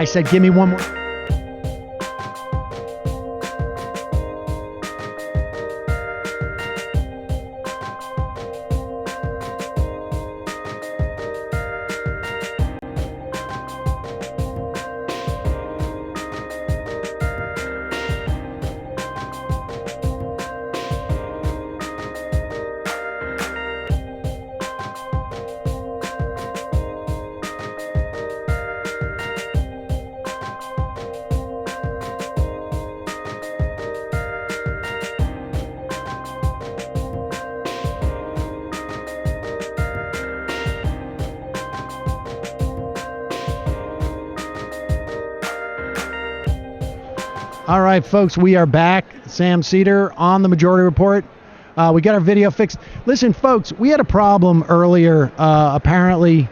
I said, give me one more. All right, folks, we are back. Sam Seder on the Majority Report. We got our video fixed. Listen, folks, we had a problem earlier. Apparently,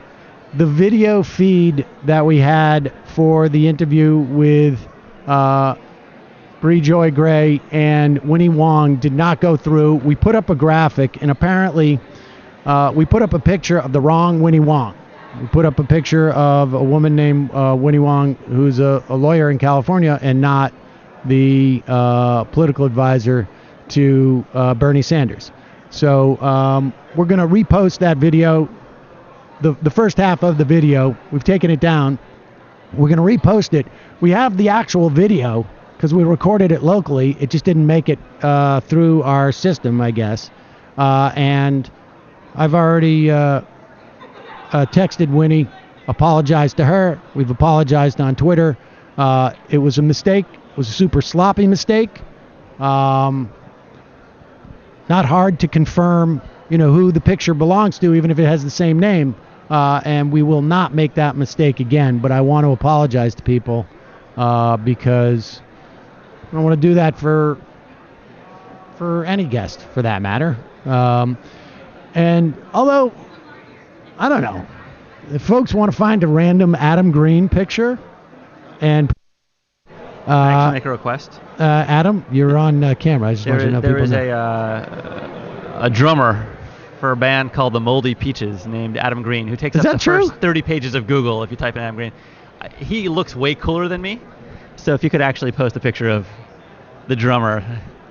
the video feed that we had for the interview with Bree Joy Gray and Winnie Wong did not go through. We put up a graphic, and apparently we put up a picture of the wrong Winnie Wong. We put up a picture of a woman named Winnie Wong, who's a lawyer in California, and not the political advisor to Bernie Sanders. So we're going to repost that video, the first half of the video. We've taken it down. We're going to repost it. We have the actual video because we recorded it locally. It just didn't make it through our system, I guess. And I've already texted Winnie, apologized to her. We've apologized on Twitter. It was a mistake. It was a super sloppy mistake. Not hard to confirm, who the picture belongs to, even if it has the same name. And we will not make that mistake again. But I want to apologize to people because I don't want to do that for any guest, for that matter. And although, I don't know, if folks want to find a random Adam Green picture and Can I actually make a request? Adam, you're on camera. I just want you to know there people is know. a drummer for a band called the Moldy Peaches named Adam Green, who takes up the first 30 pages of Google if you type in Adam Green. He looks way cooler than me, so if you could actually post a picture of the drummer,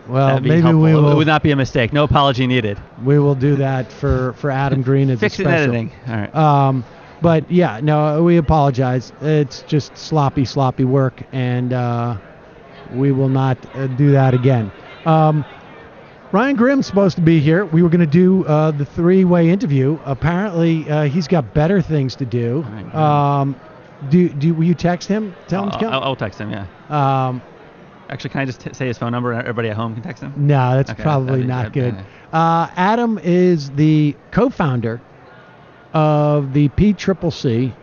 well, maybe helpful. we will. It would not be a mistake. No apology needed. We will do that for Adam Green as Fix a it special. in editing. All right. But yeah, no, we apologize. It's just sloppy work, and we will not do that again. Ryan Grimm's supposed to be here. We were going to do the three-way interview. Apparently, he's got better things to do. Will you text him? Tell him to come? I'll text him, yeah. Actually, can I just say his phone number and everybody at home can text him? No, that's probably not good. Adam is the co-founder of the PCCC,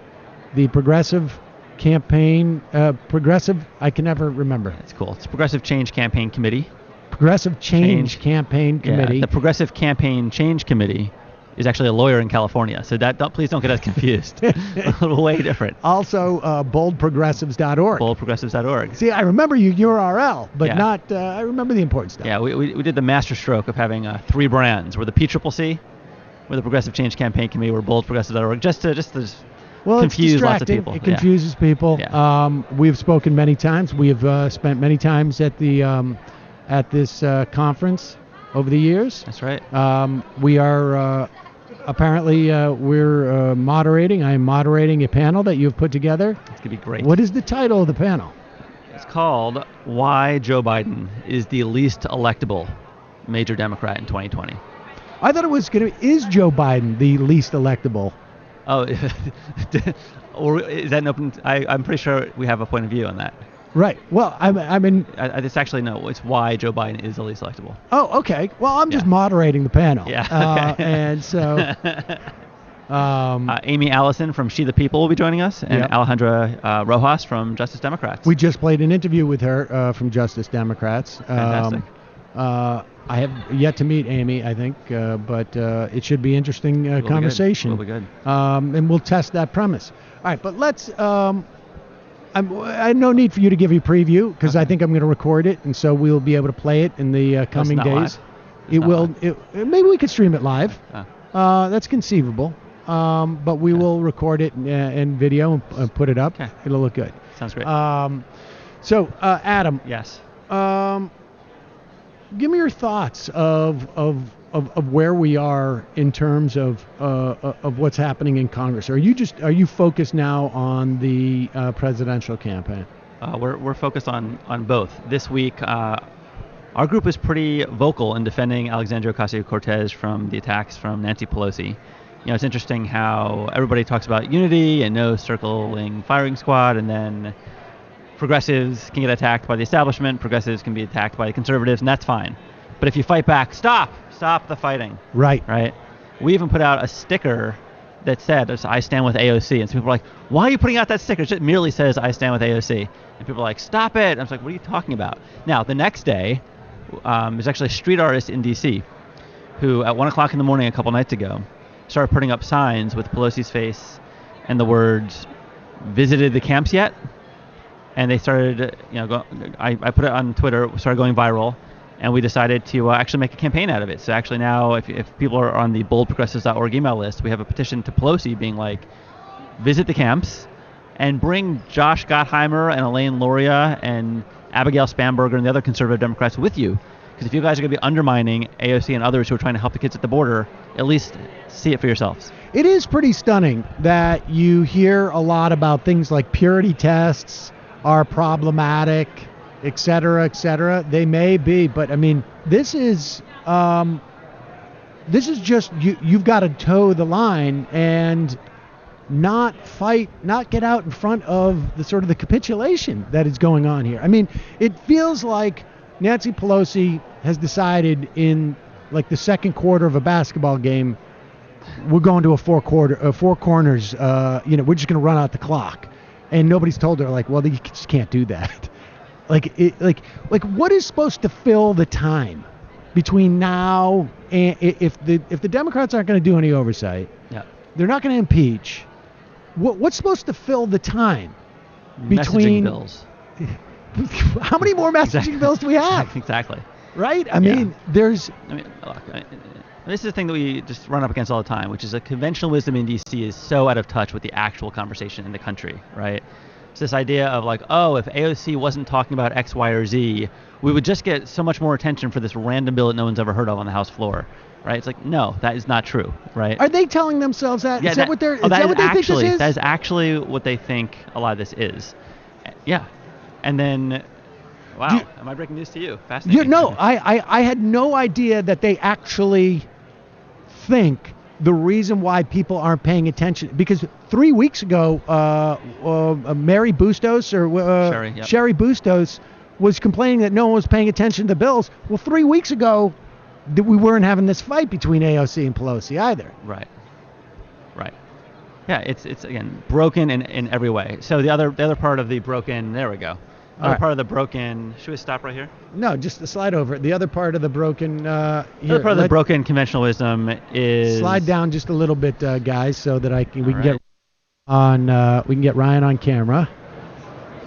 the Progressive Campaign, I can never remember. It's cool. It's Progressive Change Campaign Committee. Progressive Change Campaign Committee. Yeah, the Progressive Campaign Change Committee is actually a lawyer in California, so please don't get us confused. Way different. Also, boldprogressives.org. Boldprogressives.org. See, I remember your URL, but not. I remember the important stuff. Yeah, we did the masterstroke of having 3 brands. We're the PCCC, we're the Progressive Change Campaign Committee, we're boldprogressives.org, just to confuse lots of people. It confuses people. Yeah. We've spoken many times. We have spent many times at the at this conference over the years. That's right. We are apparently we're moderating. I am moderating a panel that you've put together. It's gonna be great. What is the title of the panel? It's called "Why Joe Biden is the Least Electable Major Democrat in 2020." I thought it was is Joe Biden the least electable? Oh, or is that an open? I'm pretty sure we have a point of view on that. Right. Well, I mean, it's actually no. It's why Joe Biden is the least electable. Oh, okay. Well, I'm just moderating the panel. Yeah. Okay. And so, Amy Allison from She the People will be joining us, and Alejandra Rojas from Justice Democrats. We just played an interview with her from Justice Democrats. Fantastic. I have yet to meet Amy, I think, but it should be interesting conversation. Will be good. And we'll test that premise. All right, but let's. I have no need for you to give a preview because I think I'm going to record it, and so we'll be able to play it in the coming days. Maybe we could stream it live. That's conceivable. But we will record it in video and put it up. Okay. It'll look good. Sounds great. So, Adam. Yes. Give me your thoughts of where we are in terms of what's happening in Congress. Are you focused now on the presidential campaign? We're focused on both. This week, our group is pretty vocal in defending Alexandria Ocasio-Cortez from the attacks from Nancy Pelosi. It's interesting how everybody talks about unity and no circling firing squad, and then progressives can get attacked by the establishment, progressives can be attacked by the conservatives, and that's fine. But if you fight back, stop the fighting. Right. We even put out a sticker that said, I stand with AOC, and some people are like, why are you putting out that sticker? It just merely says, I stand with AOC. And people are like, stop it. And I was like, what are you talking about? Now, the next day, there's actually a street artist in D.C. who, at 1 o'clock in the morning a couple nights ago, started putting up signs with Pelosi's face and the words, visited the camps yet? And they started, I put it on Twitter, started going viral, and we decided to actually make a campaign out of it. So actually now, if people are on the boldprogressives.org email list, we have a petition to Pelosi being like, visit the camps and bring Josh Gottheimer and Elaine Luria and Abigail Spanberger and the other conservative Democrats with you. Because if you guys are going to be undermining AOC and others who are trying to help the kids at the border, at least see it for yourselves. It is pretty stunning that you hear a lot about things like purity tests are problematic, et cetera, et cetera. They may be, but I mean, this is just you've got to toe the line and not get out in front of the sort of the capitulation that is going on here. I mean, it feels like Nancy Pelosi has decided in like the second quarter of a basketball game, we're going to a four corners. We're just going to run out the clock. And nobody's told her, like, well, you just can't do that. Like what is supposed to fill the time between now and if the Democrats aren't going to do any oversight, they're not going to impeach. What's supposed to fill the time between messaging bills? How many more messaging bills do we have? Exactly. Right? I mean, there's. This is the thing that we just run up against all the time, which is that conventional wisdom in D.C. is so out of touch with the actual conversation in the country, right? It's this idea of like, oh, if AOC wasn't talking about X, Y, or Z, we would just get so much more attention for this random bill that no one's ever heard of on the House floor, right? It's like, no, that is not true, right? Are they telling themselves that? Yeah, is that what they're? Is that what they think this is? That is actually what they think a lot of this is. Yeah, and then. Wow, am I breaking news to you? Fascinating. No, I had no idea that they actually think the reason why people aren't paying attention, because 3 weeks ago, Mary Bustos Sherry Bustos was complaining that no one was paying attention to the bills. Well, 3 weeks ago, we weren't having this fight between AOC and Pelosi either. Right. Yeah, it's again broken in every way. So the other part of the broken, there we go. Part of the broken. Should we stop right here? No, just the slide over. The other part of the broken. The other part of the broken conventional wisdom is. Slide down just a little bit, guys, so that we can get Ryan on camera.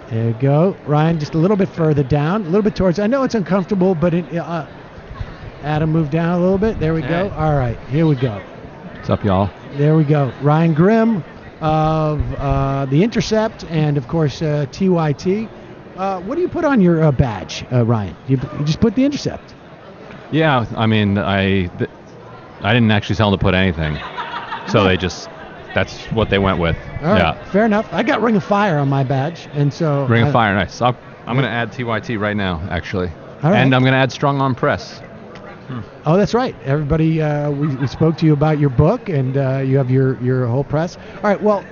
There you go, Ryan. Just a little bit further down, a little bit towards. I know it's uncomfortable, but Adam, move down a little bit. There we go. All right, here we go. What's up, y'all? There we go. Ryan Grimm of The Intercept and of course TYT. What do you put on your badge, Ryan? You just put The Intercept. Yeah, I mean, I didn't actually tell them to put anything, so that's what they went with. All right, fair enough. I got Ring of Fire on my badge, and so Ring of Fire, nice. I'm going to add TYT right now, actually, all right. And I'm going to add Strong Arm Press. Oh, that's right. Everybody, we spoke to you about your book, and you have your whole press. All right. Well,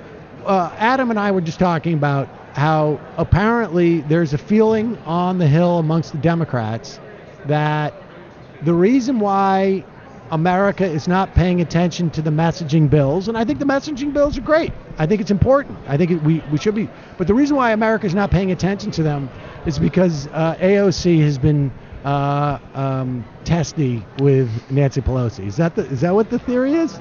Adam and I were just talking about how apparently there's a feeling on the Hill amongst the Democrats that the reason why America is not paying attention to the messaging bills, and I think the messaging bills are great. I think it's important. I think we should be. But the reason why America is not paying attention to them is because AOC has been testy with Nancy Pelosi. Is that what the theory is?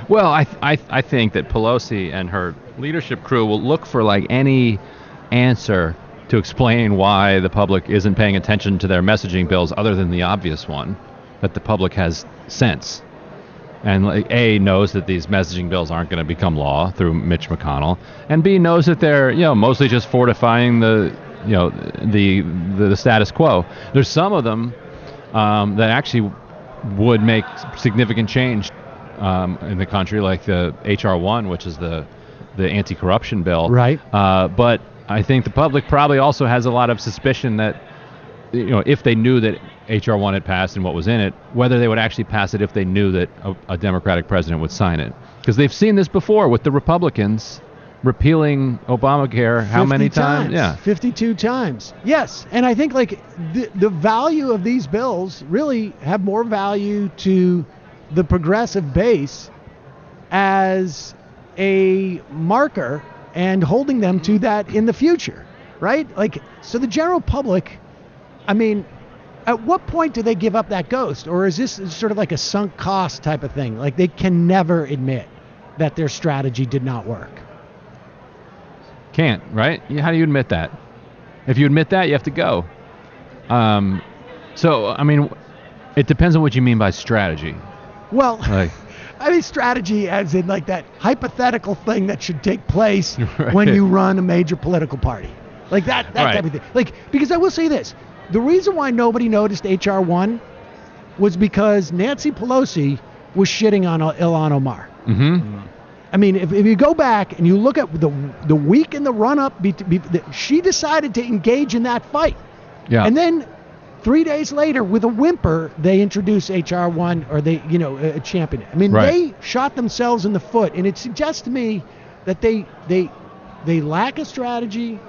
Well, I think that Pelosi and her leadership crew will look for like any answer to explain why the public isn't paying attention to their messaging bills other than the obvious one, that the public has sense. and like A, knows that these messaging bills aren't going to become law through Mitch McConnell, and B, knows that they're mostly just fortifying the status quo. There's some of them that actually would make significant change in the country, like the HR 1, which is the anti-corruption bill. Right. But I think the public probably also has a lot of suspicion that if they knew that HR 1 had passed and what was in it, whether they would actually pass it if they knew that a Democratic president would sign it. Because they've seen this before with the Republicans repealing Obamacare how many times? Yeah. 52 times. Yes. And I think like the value of these bills really have more value to the progressive base as a marker and holding them to that in the future, right? Like, so the general public, I mean, at what point do they give up that ghost? Or is this sort of like a sunk cost type of thing? Like they can never admit that their strategy did not work. Can't, right? How do you admit that? If you admit that, you have to go. So, I mean, it depends on what you mean by strategy. Well, like, I mean strategy as in like that hypothetical thing that should take place right. when you run a major political party. Like that right. type of thing. Like, because I will say this. The reason why nobody noticed HR 1 was because Nancy Pelosi was shitting on Ilhan Omar. Mm-hmm. I mean, if you go back and you look at the week in the run-up, she decided to engage in that fight. Yeah. And then 3 days later, with a whimper, they introduced HR 1 or they, champion it. I mean, right. they shot themselves in the foot. And it suggests to me that they lack a strategy,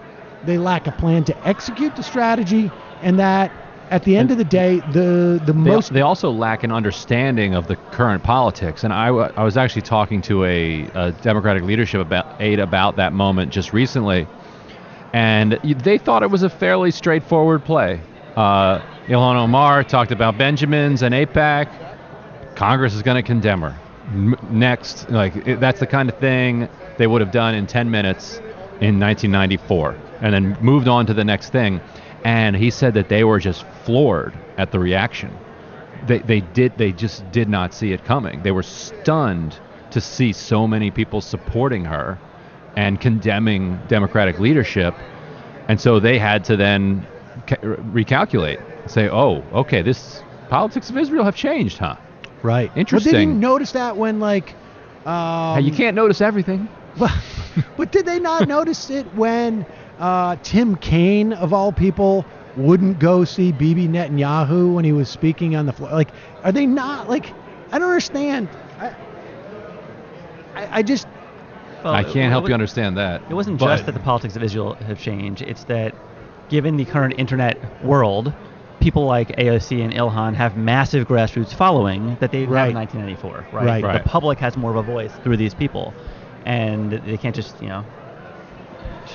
they lack a plan to execute the strategy, and that at the end of the day, they also lack an understanding of the current politics. And I was actually talking to a Democratic leadership aide about that moment just recently, and they thought it was a fairly straightforward play. Ilhan Omar talked about Benjamins and APAC. Congress is going to condemn her. Next, that's the kind of thing they would have done in 10 minutes in 1994, and then moved on to the next thing. And he said that they were just floored at the reaction. They just did not see it coming. They were stunned to see so many people supporting her and condemning Democratic leadership. And so they had to then recalculate, say, oh, okay, this politics of Israel have changed, huh? Right. Interesting. But they didn't notice that when hey, you can't notice everything. But did they not notice it when Tim Kaine, of all people, wouldn't go see Bibi Netanyahu when he was speaking on the floor? Like, are they not, like, I don't understand. I just... Well, I can't help you understand that. It wasn't just that the politics of Israel have changed. It's that given the current internet world, people like AOC and Ilhan have massive grassroots following that they didn't have in 1994. Right. The public has more of a voice through these people. And they can't just, shit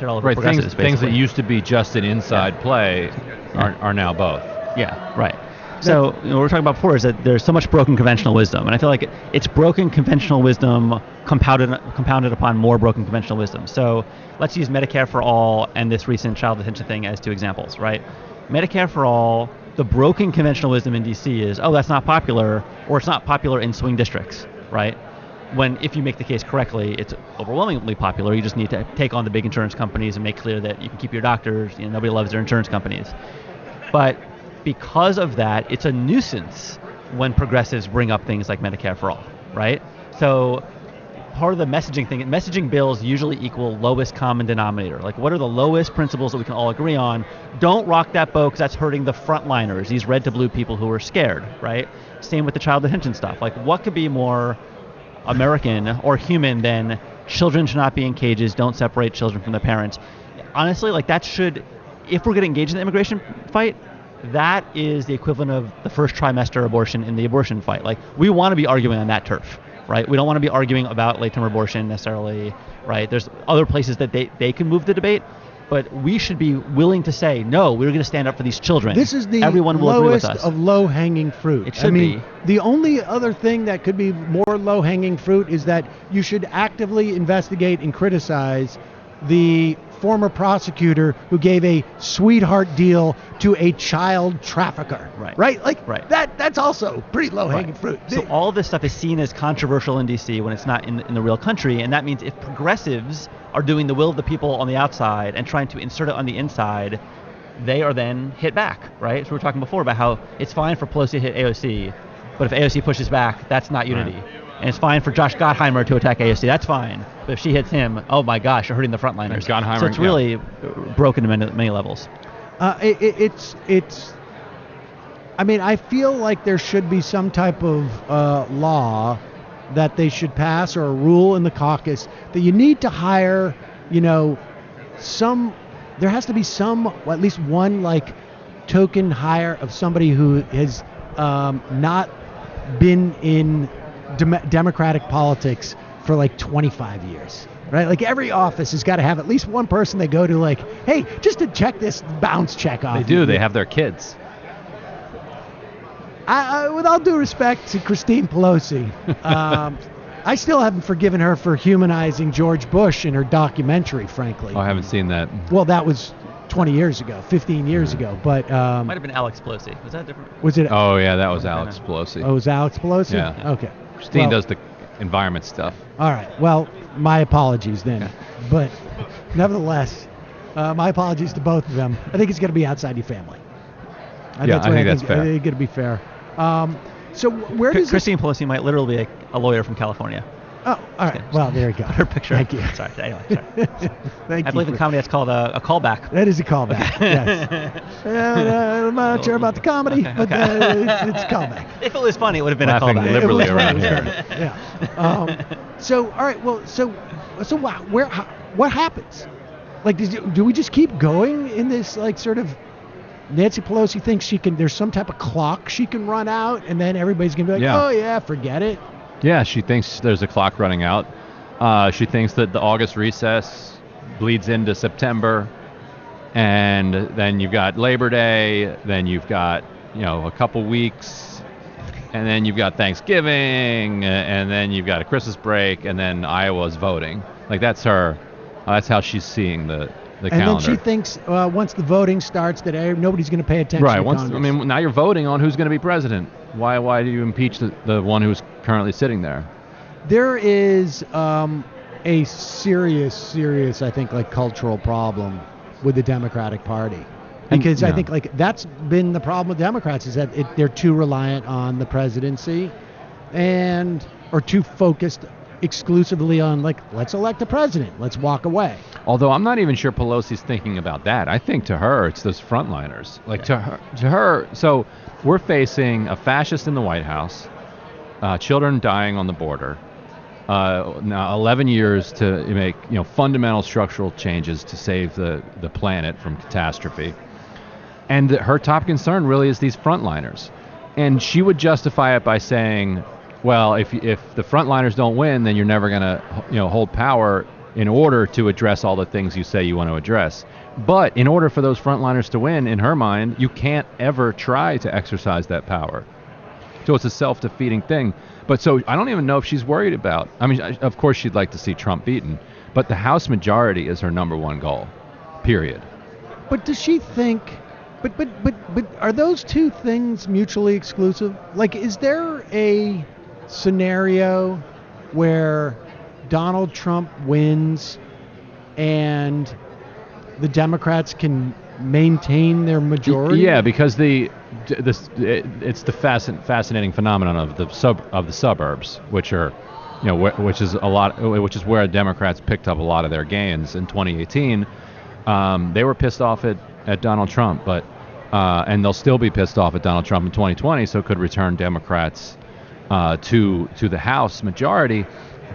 all over progressives. Things that used to be just an inside play are now both. Yeah, right. So what we were talking about before is that there's so much broken conventional wisdom, and I feel like it's broken conventional wisdom compounded upon more broken conventional wisdom. So let's use Medicare for All and this recent child detention thing as two examples, right? Medicare for All, the broken conventional wisdom in D.C. is, oh, that's not popular, or it's not popular in swing districts, right? When if you make the case correctly, it's overwhelmingly popular. You just need to take on the big insurance companies and make clear that you can keep your doctors. Nobody loves their insurance companies. But because of that, it's a nuisance when progressives bring up things like Medicare for All, right? So part of the messaging bills usually equal lowest common denominator. Like, what are the lowest principles that we can all agree on? Don't rock that boat because that's hurting the frontliners, these red to blue people who are scared, right? Same with the child detention stuff. Like, what could be more American or human than children should not be in cages, don't separate children from their parents? Honestly, like, that should, if we're going to engage in the immigration fight, that is the equivalent of the first trimester abortion in the abortion fight. Like, we want to be arguing on that turf, right? We don't want to be arguing about late-term abortion necessarily, right? There's other places that they can move the debate, but we should be willing to say, no, we're going to stand up for these children. This is the Everyone will agree with lowest us. of low-hanging fruit. It should be. The only other thing that could be more low-hanging fruit is that you should actively investigate and criticize the former prosecutor who gave a sweetheart deal to a child trafficker. Right? Like that's also pretty low-hanging fruit. So all of this stuff is seen as controversial in D.C. when it's not in the real country, and that means if progressives are doing the will of the people on the outside and trying to insert it on the inside, they are then hit back, right? So we were talking before about how it's fine for Pelosi to hit AOC, but if AOC pushes back, that's not unity. Right. And it's fine for Josh Gottheimer to attack AOC, that's fine. But if she hits him, oh my gosh, you're hurting the frontliners. So it's really broken to many levels. It's. I mean, I feel like there should be some type of law that they should pass, or a rule in the caucus that you need to hire, there has to be at least one like token hire of somebody who has not been in democratic politics for like 25 years, right? Like every office has got to have at least one person they go to like, hey, just to check this bounce check off. They do. They have their kids. With all due respect to Christine Pelosi, I still haven't forgiven her for humanizing George Bush in her documentary, frankly. Oh, I haven't seen that. Well, that was 20 years ago, 15 years ago, but... might have been Alex Pelosi. Was that different? Was it? Oh, yeah, that was Alex Pelosi. Oh, it was Alex Pelosi? Yeah. Okay. Christine does the environment stuff. All right. Well, my apologies then. Okay. But nevertheless, my apologies to both of them. I think it's going to be outside your family. I think that's fair. I think it's going to be fair. So where does Christine Pelosi might literally be a lawyer from California. Oh, all right. Well, there you go. Her picture. Thank you. Sorry. Anyway, Thank I believe in comedy that's called a callback. That is a callback. Yes. I'm not sure about the comedy, but it's a callback. If it was funny, it would have been Laughing a callback. liberally around here. Yeah. So all right. Well, so what happens? Like, do we just keep going in this like sort of? Nancy Pelosi thinks there's some type of clock she can run out, and then everybody's going to be like, oh, yeah, forget it. Yeah, she thinks there's a clock running out. She thinks that the August recess bleeds into September, and then you've got Labor Day, then you've got, a couple weeks, and then you've got Thanksgiving, and then you've got a Christmas break, and then Iowa's voting. Like, that's how she's seeing the calendar. And then she thinks once the voting starts that nobody's going to pay attention to Congress. Now you're voting on who's going to be president. Why do you impeach the one who's currently sitting there? There is a serious, I think, like cultural problem with the Democratic Party. Because I think like that's been the problem with Democrats is that they're too reliant on the presidency or too focused exclusively on like, let's elect a president, let's walk away. Although I'm not even sure Pelosi's thinking about that. I think to her it's those frontliners. Like to her. So we're facing a fascist in the White House, children dying on the border. Now 11 years to make fundamental structural changes to save the planet from catastrophe. And her top concern really is these frontliners. And she would justify it by saying, well, if the frontliners don't win, then you're never going to hold power in order to address all the things you say you want to address. But in order for those frontliners to win, in her mind, you can't ever try to exercise that power. So it's a self-defeating thing. But so I don't even know if she's worried about. I mean, of course she'd like to see Trump beaten, but the House majority is her number one goal. Period. But does she think? But are those two things mutually exclusive? Like, is there a scenario where Donald Trump wins and the Democrats can maintain their majority? Yeah, because it's the fascinating phenomenon of the suburbs, which are, which is where Democrats picked up a lot of their gains in 2018. They were pissed off at Donald Trump, and they'll still be pissed off at Donald Trump in 2020. So it could return Democrats to the House majority,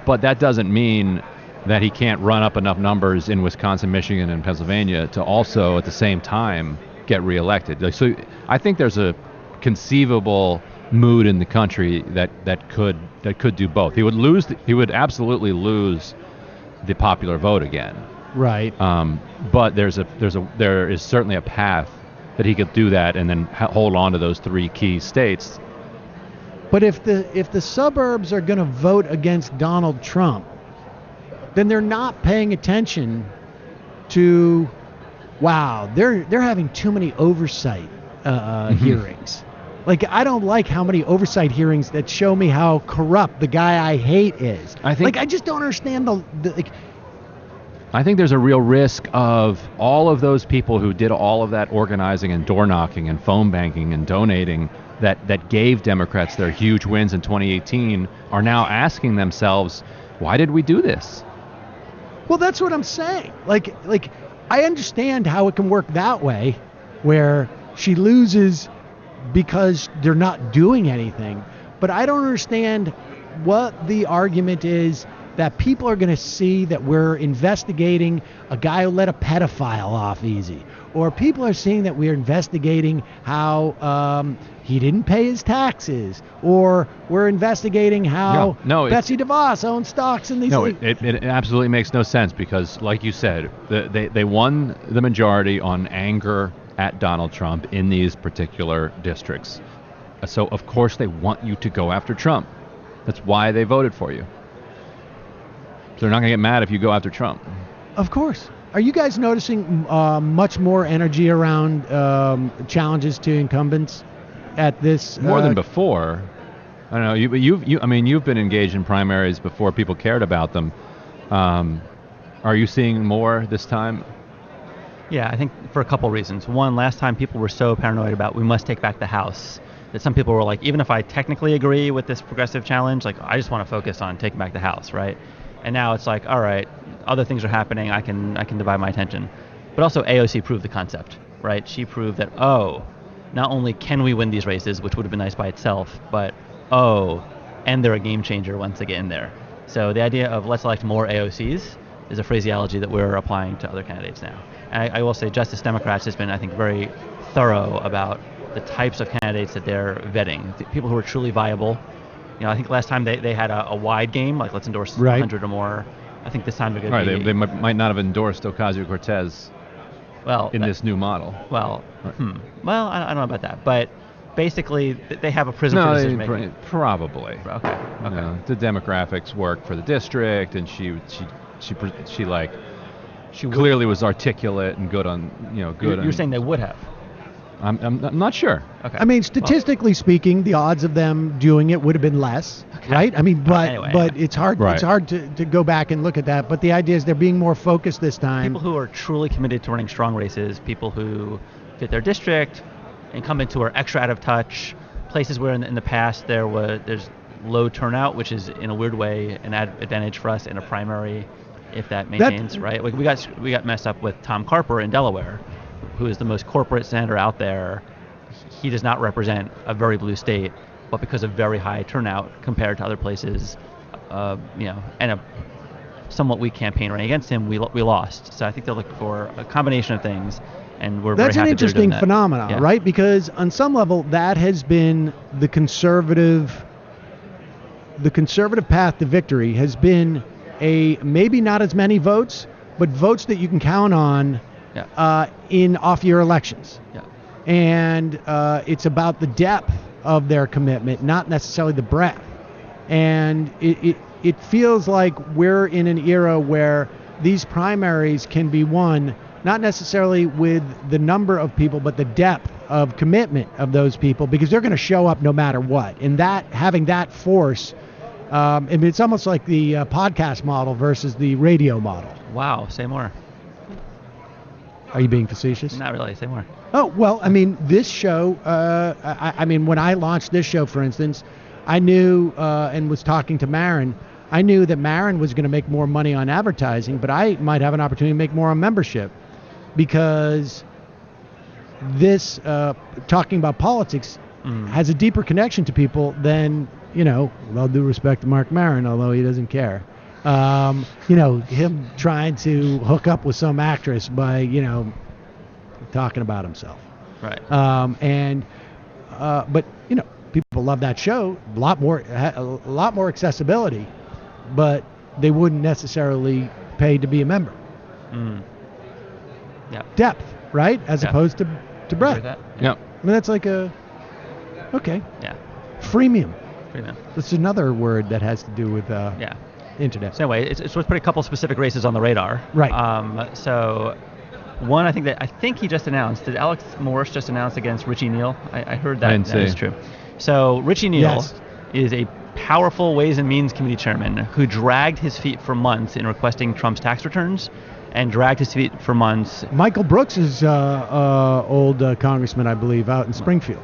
but that doesn't mean that he can't run up enough numbers in Wisconsin, Michigan, and Pennsylvania to also at the same time get reelected. So I think there's a conceivable mood in the country that could do both. He would absolutely lose the popular vote again. Right. But there is certainly a path that he could do that and then hold on to those three key states. But if the suburbs are going to vote against Donald Trump, then they're not paying attention to, wow, they're having too many oversight hearings. Like, I don't like how many oversight hearings that show me how corrupt the guy I hate is. I just don't understand I think there's a real risk of all of those people who did all of that organizing and door knocking and phone banking and donating that gave Democrats their huge wins in 2018 are now asking themselves, why did we do this? Well, that's what I'm saying. Like I understand how it can work that way, where she loses because they're not doing anything. But I don't understand what the argument is that people are going to see that we're investigating a guy who let a pedophile off easy. Or people are seeing that we're investigating how he didn't pay his taxes. Or we're investigating how Betsy DeVos owns stocks in these... No, it absolutely makes no sense because, like you said, they won the majority on anger at Donald Trump in these particular districts. So, of course, they want you to go after Trump. That's why they voted for you. So they're not going to get mad if you go after Trump. Of course. Are you guys noticing much more energy around challenges to incumbents at this? More than before. I don't know. You've been engaged in primaries before people cared about them. Are you seeing more this time? Yeah, I think for a couple reasons. One, last time people were so paranoid about we must take back the House that some people were like, even if I technically agree with this progressive challenge, like I just want to focus on taking back the House, right? And now it's like, all right, other things are happening. I can divide my attention. But also AOC proved the concept, right? She proved that, not only can we win these races, which would have been nice by itself, but and they're a game changer once they get in there. So the idea of let's elect more AOCs is a phraseology that we're applying to other candidates now. And I will say Justice Democrats has been, I think, very thorough about the types of candidates that they're vetting. The people who are truly viable. You know, I think last time they had a wide game, like let's endorse 100 or more. I think this time they're going to be... They might not have endorsed Ocasio-Cortez in this new model. Well, well, I don't know about that. But basically, they have a prism for decision making. Probably. Okay. You know, the demographics work for the district, and she clearly was articulate and good on, good. You're saying they would have. I'm not sure. Okay. I mean, statistically speaking, the odds of them doing it would have been less, right? I mean, but it's hard. Right. It's hard to go back and look at that. But the idea is they're being more focused this time. People who are truly committed to running strong races, people who fit their district, incumbents who are extra out of touch, places where in the past there's low turnout, which is in a weird way an advantage for us in a primary, if that maintains, right? We got messed up with Tom Carper in Delaware, who is the most corporate senator out there. He does not represent a very blue state, but because of very high turnout compared to other places, and a somewhat weak campaign running against him, we lost. So I think they're looking for a combination of things, and we're very happy. That's an interesting phenomenon, right? Because on some level, that has been the conservative path to victory has been maybe not as many votes, but votes that you can count on. In off-year elections. Yeah. And it's about the depth of their commitment, not necessarily the breadth. And it feels like we're in an era where these primaries can be won, not necessarily with the number of people, but the depth of commitment of those people, because they're going to show up no matter what. And that having that force, it's almost like the podcast model versus the radio model. Wow, say more. Are you being facetious? Not really. Say more. Oh, well, I mean, this show, when I launched this show, for instance, I knew and was talking to Marin, I knew that Marin was going to make more money on advertising, but I might have an opportunity to make more on membership because this, talking about politics, has a deeper connection to people than, with all due respect to Mark Marin, although he doesn't care. Him trying to hook up with some actress by, talking about himself. Right. But people love that show. A lot more accessibility, but they wouldn't necessarily pay to be a member. Yeah. Depth, right? As opposed to breadth. Yeah. I mean, that's like okay. Yeah. Freemium. Freemium. That's another word that has to do with. Yeah. internet. So anyway, it's worth putting a couple specific races on the radar. Right. So one, I think he just announced. Did Alex Morse just announce against Richie Neal? I heard that. That is true. So Richie Neal is a powerful Ways and Means Committee chairman who dragged his feet for months in requesting Trump's tax returns, and dragged his feet for months. Michael Brooks is old congressman, I believe, out in Springfield.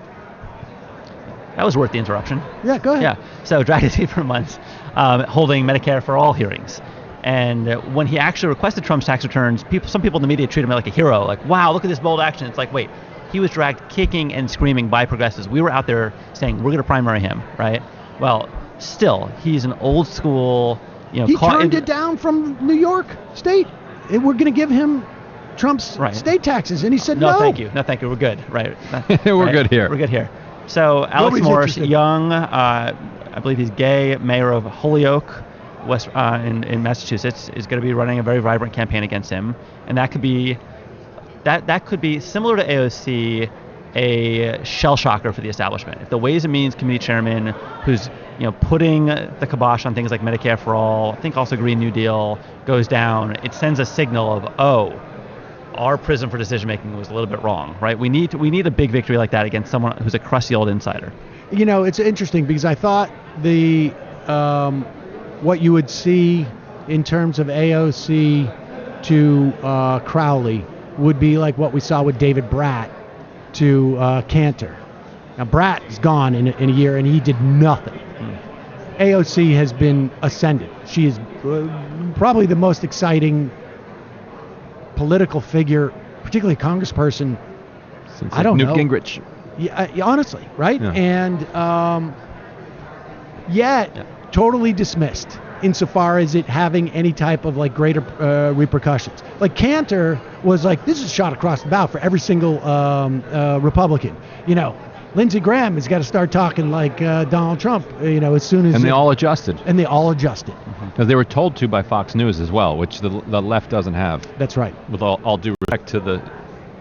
That was worth the interruption. Yeah, go ahead. Yeah, so dragged his feet for months, holding Medicare for All hearings. And when he actually requested Trump's tax returns, some people in the media treat him like a hero, like, wow, look at this bold action. It's like, wait, he was dragged kicking and screaming by progressives. We were out there saying, we're going to primary him, right? Well, still, he's an old school, He turned it down from New York State. We're going to give him Trump's state taxes, and he said no. No, thank you. No, thank you. We're good. Right. We're good here. We're good here. So Alex Morse, young, I believe he's gay, mayor of Holyoke, West in Massachusetts, is going to be running a very vibrant campaign against him, and that could be similar to AOC, a shell shocker for the establishment. If the Ways and Means Committee chairman, who's putting the kibosh on things like Medicare for All, I think also Green New Deal, goes down, it sends a signal of, our prism for decision making was a little bit wrong, right? We need a big victory like that against someone who's a crusty old insider. It's interesting because I thought the what you would see in terms of AOC to Crowley would be like what we saw with David Bratt to Cantor. Now Bratt is gone in a year and he did nothing. AOC has been ascended. She is probably the most exciting political figure, particularly congressperson. Since I don't know. Newt Gingrich. Yeah, honestly, right? Yeah. And yet totally dismissed insofar as it having any type of like greater repercussions. Like Cantor was like, this is a shot across the bow for every single Republican. Lindsey Graham has got to start talking like Donald Trump, as soon as... And they all adjusted. Because they were told to by Fox News as well, which the left doesn't have. That's right. With all due respect to the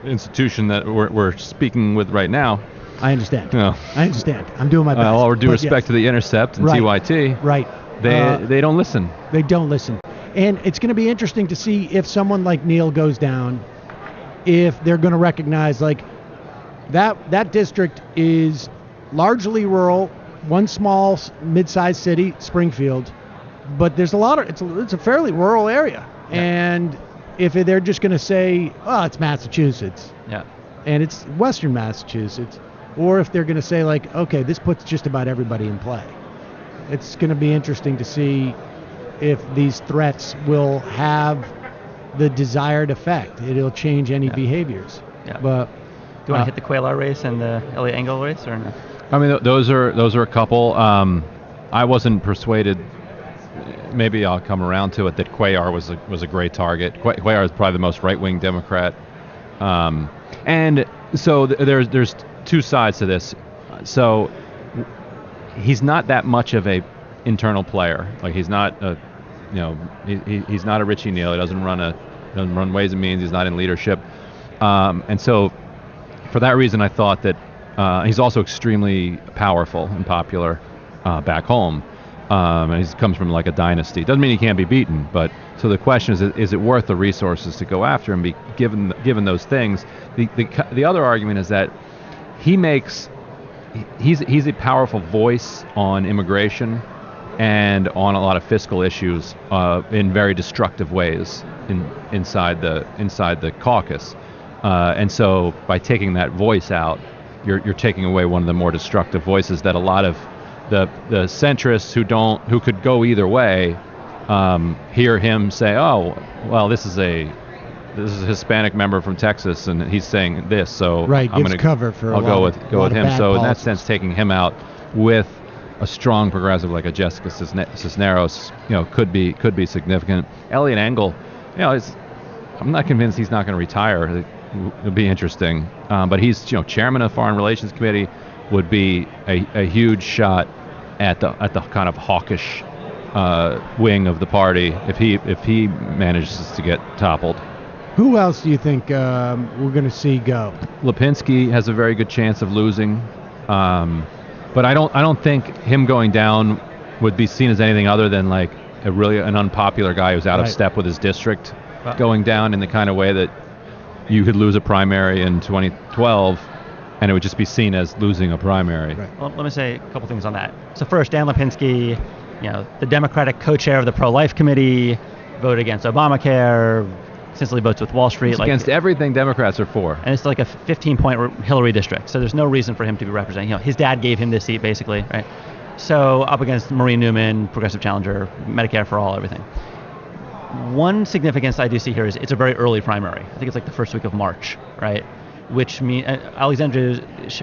institution that we're speaking with right now. I understand. I understand. I'm doing my best. All due respect to The Intercept and TYT. Right. They don't listen. They don't listen. And it's going to be interesting to see if someone like Neal goes down, if they're going to recognize like that district is largely rural, one small mid-sized city, Springfield, but there's a lot of it's a fairly rural area. Yeah. And if they're just going to say, oh, it's Massachusetts, and it's Western Massachusetts, or if they're going to say like, okay, this puts just about everybody in play. It's going to be interesting to see if these threats will have the desired effect. It'll change any behaviors. Yeah. But do you want to hit the Cuellar race and the Elliot Engel race, or no? I mean, those are a couple. I wasn't persuaded. Maybe I'll come around to it that Cuellar was a great target. Cuellar is probably the most right-wing Democrat, and so there's two sides to this. So he's not that much of a internal player. Like he's not he's not a Richie Neal. He doesn't run Ways and Means. He's not in leadership, and so for that reason, I thought that he's also extremely powerful and popular back home. And he comes from like a dynasty. Doesn't mean he can't be beaten, but so the question is it worth the resources to go after him? Be given those things. The other argument is that he's a powerful voice on immigration and on a lot of fiscal issues in very destructive ways inside the caucus. And so by taking that voice out, you're taking away one of the more destructive voices that a lot of the centrists who could go either way hear him say, oh, well, this is a Hispanic member from Texas and he's saying this, so I'm going to cover for I'll go with him. So in that sense, taking him out with a strong progressive like a Jessica Cisneros, could be significant. Elliot Engel, I'm not convinced he's not going to retire. It'll be interesting, but he's chairman of the Foreign Relations Committee. Would be a huge shot at the kind of hawkish wing of the party if he manages to get toppled. Who else do you think we're going to see go? Lipinski has a very good chance of losing, but I don't think him going down would be seen as anything other than like really an unpopular guy who's out of step with his district going down in the kind of way that you could lose a primary in 2012 and it would just be seen as losing a primary. Right. Well, let me say a couple things on that. So first, Dan Lipinski, the Democratic co-chair of the pro-life committee, voted against Obamacare, essentially votes with Wall Street. It's against everything Democrats are for. And it's like a 15-point Hillary district, so there's no reason for him to be representing. His dad gave him this seat, basically, right? So up against Maureen Newman, progressive challenger, Medicare for all, everything. One significance I do see here is it's a very early primary. I think it's like the first week of March, right? Which means Alexandria,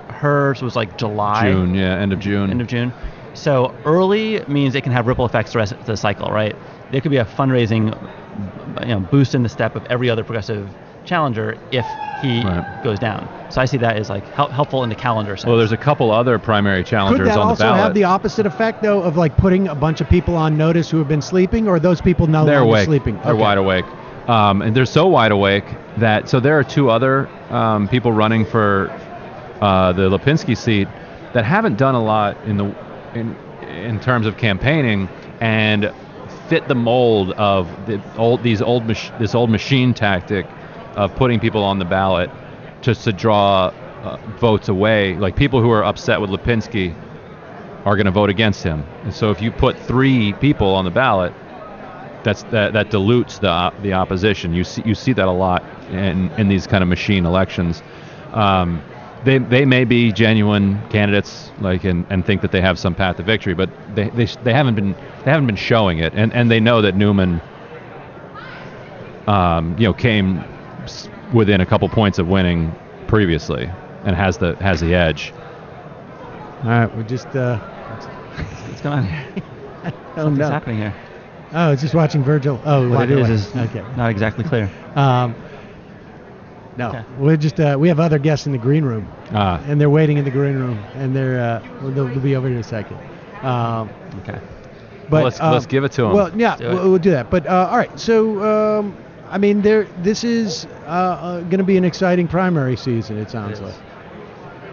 hers was like July. June, yeah, end of June. End of June. So early means it can have ripple effects the rest of the cycle, right? There could be a fundraising boost in the step of every other progressive challenger if he goes down. So I see that as like helpful in the calendar sense. Well, there's a couple other primary challengers on the ballot. Could that also have the opposite effect, though, of like putting a bunch of people on notice who have been sleeping, or are those people no longer sleeping? They're wide awake. And they're so wide awake that, so there are two other people running for the Lipinski seat that haven't done a lot in terms of campaigning and fit the mold of this old machine tactic of putting people on the ballot just to draw votes away. Like, people who are upset with Lipinski are going to vote against him. And so if you put 3 people on the ballot, that dilutes the opposition. You see that a lot in these kind of machine elections. They may be genuine candidates, and think that they have some path to victory, but they haven't been showing it, and they know that Newman came within a couple points of winning previously and has the edge. All right, we're just what's going on here? What's happening here? Oh, it's just watching Virgil. Oh, what it is not exactly clear. No, okay. We're just we have other guests in the green room, and they're waiting in the green room, and they'll be over in a second. Okay. But let's give it to them. Well, yeah, we'll do that. But all right, so this is going to be an exciting primary season. It sounds like.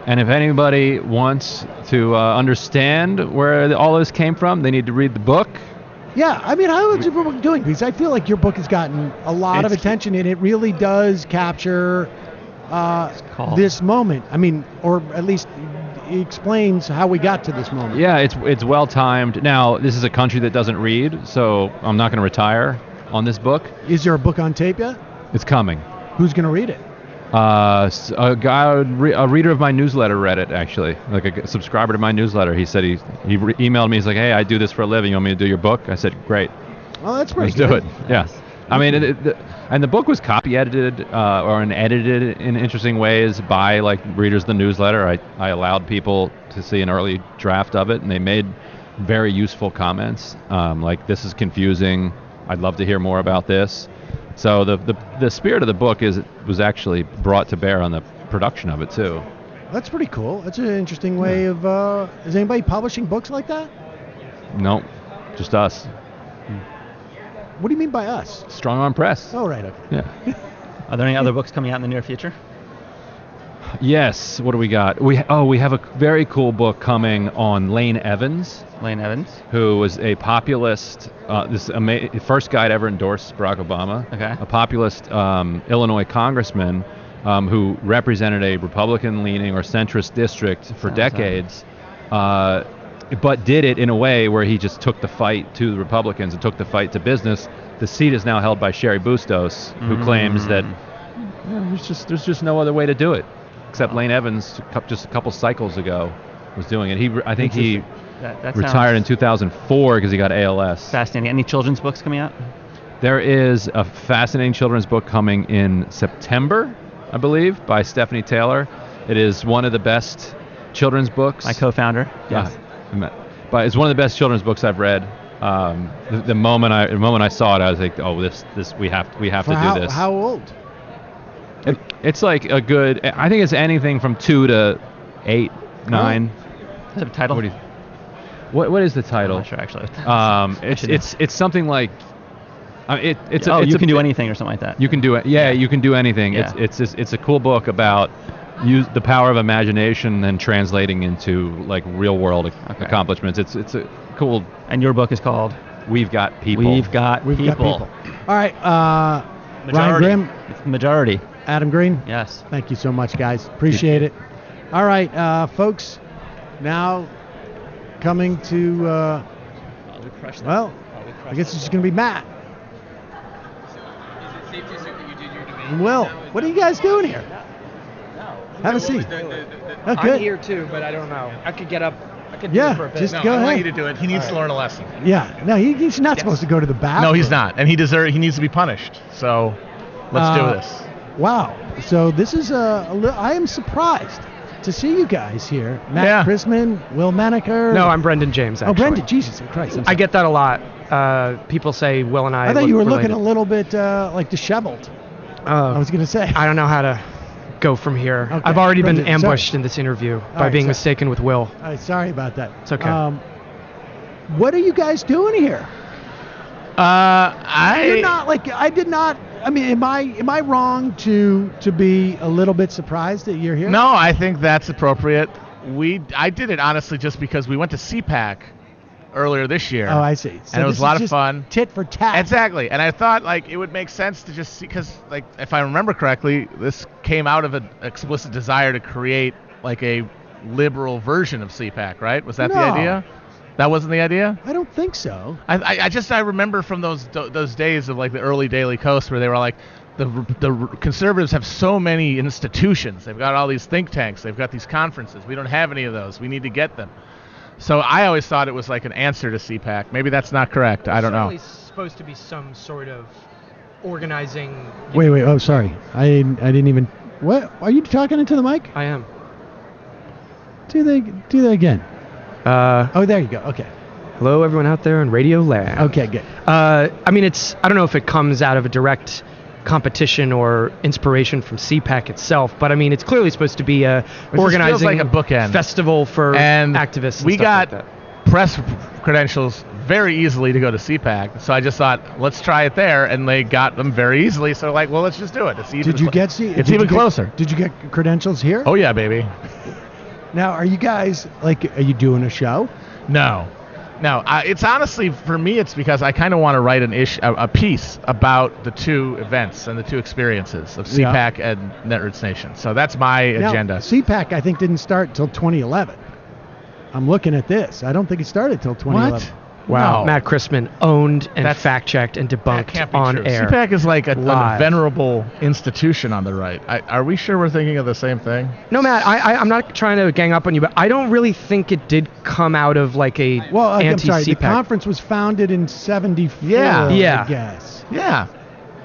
And if anybody wants to understand where all this came from, they need to read the book. Yeah, how is your book doing? Because I feel like your book has gotten a lot of attention, and it really does capture this moment. Or at least it explains how we got to this moment. Yeah, it's well timed. Now, this is a country that doesn't read, so I'm not going to retire on this book. Is there a book on tape yet? It's coming. Who's going to read it? A reader of my newsletter read it, actually, like a subscriber to my newsletter. He said he emailed me. He's like, "Hey, I do this for a living. You want me to do your book?" I said, "Great." Well, that's pretty good. Let's do it. Yeah. And the book was copy edited and edited in interesting ways by readers of the newsletter. I allowed people to see an early draft of it, and they made very useful comments. This is confusing. I'd love to hear more about this. So the spirit of the book was actually brought to bear on the production of it too. That's pretty cool. That's an interesting way of. Is anybody publishing books like that? No, just us. What do you mean by us? Strong Arm Press. Oh, right. Okay. Yeah. Are there any other books coming out in the near future? Yes. What do we got? We have a very cool book coming on Lane Evans. Lane Evans, who was a populist, first guy to ever endorse Barack Obama. Okay. A populist Illinois congressman who represented a Republican-leaning or centrist district for decades, but did it in a way where he just took the fight to the Republicans and took the fight to business. The seat is now held by Sherry Bustos, who claims that there's just no other way to do it, except Lane Evans, just a couple cycles ago, was doing it. I think he retired in 2004 because he got ALS. Fascinating. Any children's books coming out? There is a fascinating children's book coming in September, I believe, by Stephanie Taylor. It is one of the best children's books. My co-founder. Yes. But it's one of the best children's books I've read. The moment I saw it, I was like, "Oh, this we have to do this." How old? It's like a good. I think it's anything from 2 to 8, 9. Is it a title? What is the title? I'm not sure actually. It's something like. You can do anything or something like that. You can do it. Yeah, you can do anything. Yeah. It's a cool book about the power of imagination and translating into real world accomplishments. It's a cool. And your book is called we've got people. We've got people. All right, Majority. Ryan Grimm. It's the majority. Adam Green. Yes. Thank you so much, guys. Appreciate it. All right, folks. Now coming to, well, I guess it's just going to be Matt. Will, what are you guys doing here? Have a seat. Oh, good. I'm here too, but I don't know. I could get up. I could do it for a bit. Just No, go I ahead. want you to do it. He needs to learn a lesson. Yeah, no, he's not supposed to go to the bathroom. No, he's not, and he needs to be punished. So let's do this. Wow. So this is I am surprised to see you guys here. Matt Chrisman, Will Menaker. No, I'm Brendan James, actually. Oh, Brendan. Jesus Christ. I get that a lot. People say Will and I thought you were looking related. a little bit like disheveled. I was going to say. I don't know how to go from here. Okay. I've already been Brendan, ambushed sorry. in this interview by right, being so- mistaken with Will. All right, sorry about that. It's okay. What are you guys doing here? You're not like I did not. I mean, am I wrong to be a little bit surprised that you're here? No, I think that's appropriate. I did it honestly just because we went to CPAC earlier this year. Oh, I see. So and it was this a lot is of just fun. Tit for tat. Exactly. And I thought like it would make sense to just see, because like if I remember correctly, this came out of an explicit desire to create like a liberal version of CPAC, right? Was that the No. idea? That wasn't the idea? I don't think so. I remember from those days of like the early Daily Kos where they were like, the conservatives have so many institutions. They've got all these think tanks. They've got these conferences. We don't have any of those. We need to get them. So I always thought it was like an answer to CPAC. Maybe that's not correct. I don't know. It's supposed to be some sort of organizing. Wait. Oh, sorry. I didn't even. What? Are you talking into the mic? I am. Do that again. Oh, there you go. Okay. Hello, everyone out there in Radio Land. Okay, good. I mean, I don't know if it comes out of a direct competition or inspiration from CPAC itself, but I mean, it's clearly supposed to be organizing feels like a bookend. festival for And activists. And we stuff got like that. press credentials very easily to go to CPAC, so I just thought, let's try it there, and they got them very easily. So like, well, let's just do it. It's even Did you get see? It's even closer. Did you get credentials here? Oh yeah, baby. Now, are you guys are you doing a show? No. It's honestly, for me, it's because I kind of want to write a piece about the two events and the two experiences of CPAC and Netroots Nation. So that's my agenda. CPAC, I think, didn't start until 2011. I'm looking at this. I don't think it started until 2011. What? Wow. No. Matt Chrisman owned and fact-checked and That debunked can't be on true. air. CPAC is like a Live. venerable institution on the right. Are we sure we're thinking of the same thing? No, Matt, I'm not trying to gang up on you, but I don't really think it did come out of like a I'm sorry. The anti-CPAC. conference was founded in '74. Yeah. Yeah. I guess. Yeah.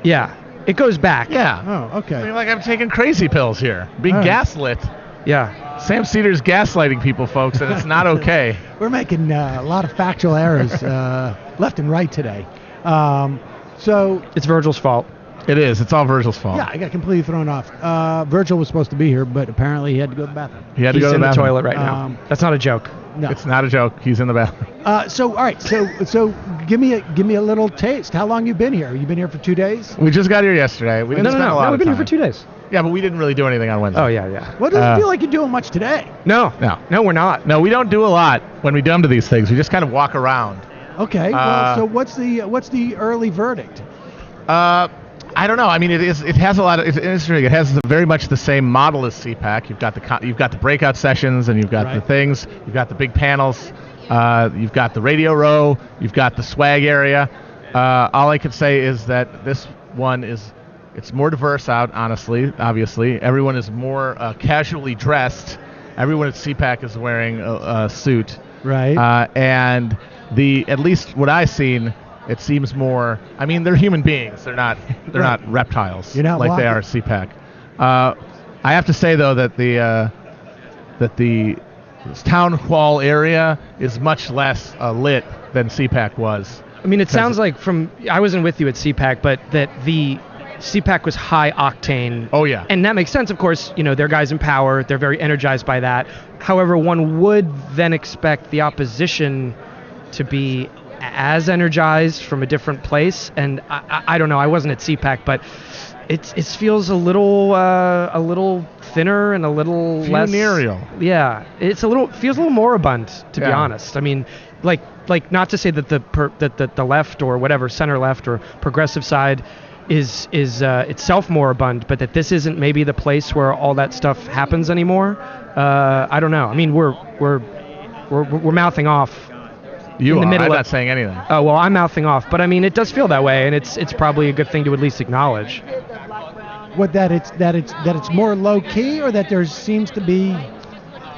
Yeah, it goes back. Yeah. Oh, okay. I mean, like I'm taking crazy pills here. Being All right. gaslit. Yeah. Sam Seder's gaslighting people, folks, and it's not okay. We're making a lot of factual errors left and right today. So It's Virgil's fault. It is. It's all Virgil's fault. yeah, I got completely thrown off. Virgil was supposed to be here, but apparently he had to go to the bathroom. He had to He's go to in the the bathroom. toilet right now. That's not a joke. No. It's not a joke. He's in the bathroom. So all right. So give me a little taste. How long you been here? You been here for 2 days? We just got here yesterday. We didn't spend a lot We've of been here time. for 2 days. Yeah, but we didn't really do anything on Wednesday. Oh, yeah. What doesn't feel like you're doing much today? No, we're not. No, we don't do a lot when we come to these things. We just kind of walk around. Okay. Well, so what's the early verdict? I don't know. I mean, it has a lot of. It's interesting. It has very much the same model as CPAC. You've got the breakout sessions, and you've got the things. You've got the big panels. You've got the radio row. You've got the swag area. All I can say is that this one it's more diverse out. Honestly, obviously, everyone is more casually dressed. Everyone at CPAC is wearing a suit. Right. And at least what I've seen. It seems more. I mean, they're human beings. They're not reptiles. You're not like they are at CPAC. I have to say though that the town hall area is much less lit than CPAC was. I mean, it sounds like I wasn't with you at CPAC, but that the CPAC was high octane. Oh yeah. And that makes sense, of course. You know, they're guys in power. They're very energized by that. However, one would then expect the opposition to be as energized from a different place. And I don't know. I wasn't at CPAC, but it feels a little thinner and a little less funereal. Yeah, feels a little moribund, to be honest. I mean, like not to say that the left or whatever, center left or progressive side is itself moribund, but that this isn't maybe the place where all that stuff happens anymore. I don't know. I mean, we're mouthing off. I'm not saying anything. Oh well, I'm mouthing off, but I mean, it does feel that way, and it's probably a good thing to at least acknowledge. What that it's more low key, or that there seems to be.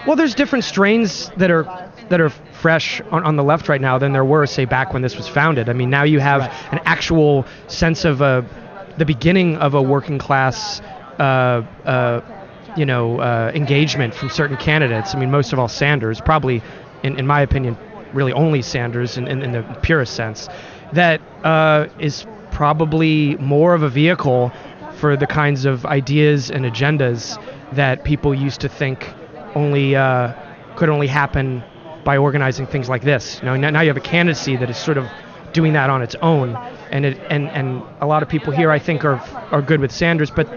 Well, there's different strains that are fresh on the left right now than there were, say, back when this was founded. I mean, now you have an actual sense of the beginning of a working class, engagement from certain candidates. I mean, most of all Sanders, probably, in my opinion, really only Sanders in the purest sense, that is probably more of a vehicle for the kinds of ideas and agendas that people used to think could only happen by organizing things like this. Now you have a candidacy that is sort of doing that on its own, and a lot of people here I think are good with Sanders, but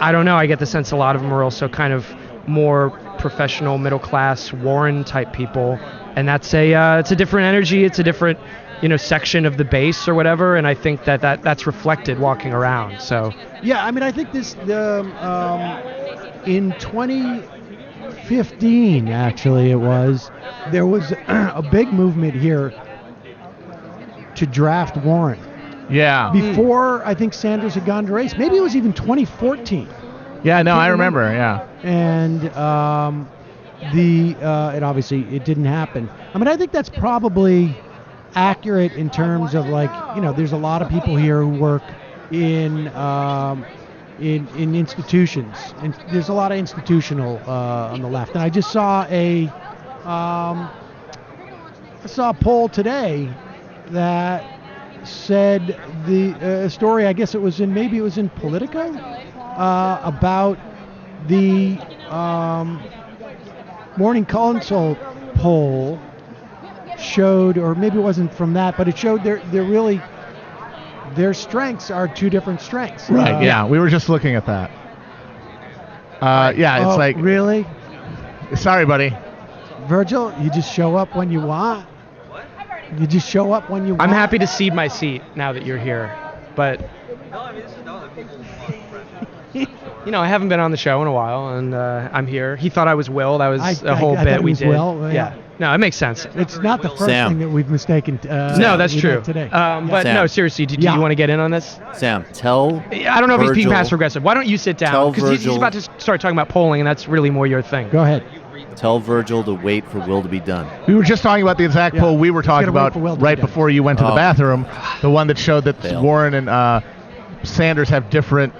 I don't know. I get the sense a lot of them are also kind of more professional, middle class Warren type people, and that's it's a different energy. It's a different section of the base or whatever, and I think that's reflected walking around. So yeah, I mean, I think this in 2015 actually there was a big movement here to draft Warren. Yeah. Before I think Sanders had gone to race. Maybe it was even 2014. Yeah, no, I remember. Yeah. And it didn't happen. I mean, I think that's probably accurate in terms of there's a lot of people here who work in institutions, and there's a lot of institutional on the left. And I just saw a poll today that said the story. I guess it was in Politico about the Morning Consult poll showed, or maybe it wasn't from that, but it showed their strengths are two different strengths. Right. Yeah, we were just looking at that. It's like really. Sorry, buddy. Virgil, you just show up when you want. You just show up when you want. I'm happy to cede my seat now that you're here, but I haven't been on the show in a while, and I'm here. He thought I was Will. That was a whole bit we did. Will, yeah. No, it makes sense. It's not the first thing that we've mistaken. No, that's true. Today. But Sam. No, seriously, do you want to get in on this? Sam, tell I don't know Virgil, if he's being passive aggressive. Why don't you sit down? Because he's about to start talking about polling, and that's really more your thing. Go ahead. Tell Virgil to wait for Will to be done. We were just talking about the exact poll we were talking about right before you went to the bathroom. The one that showed that Warren and Sanders have different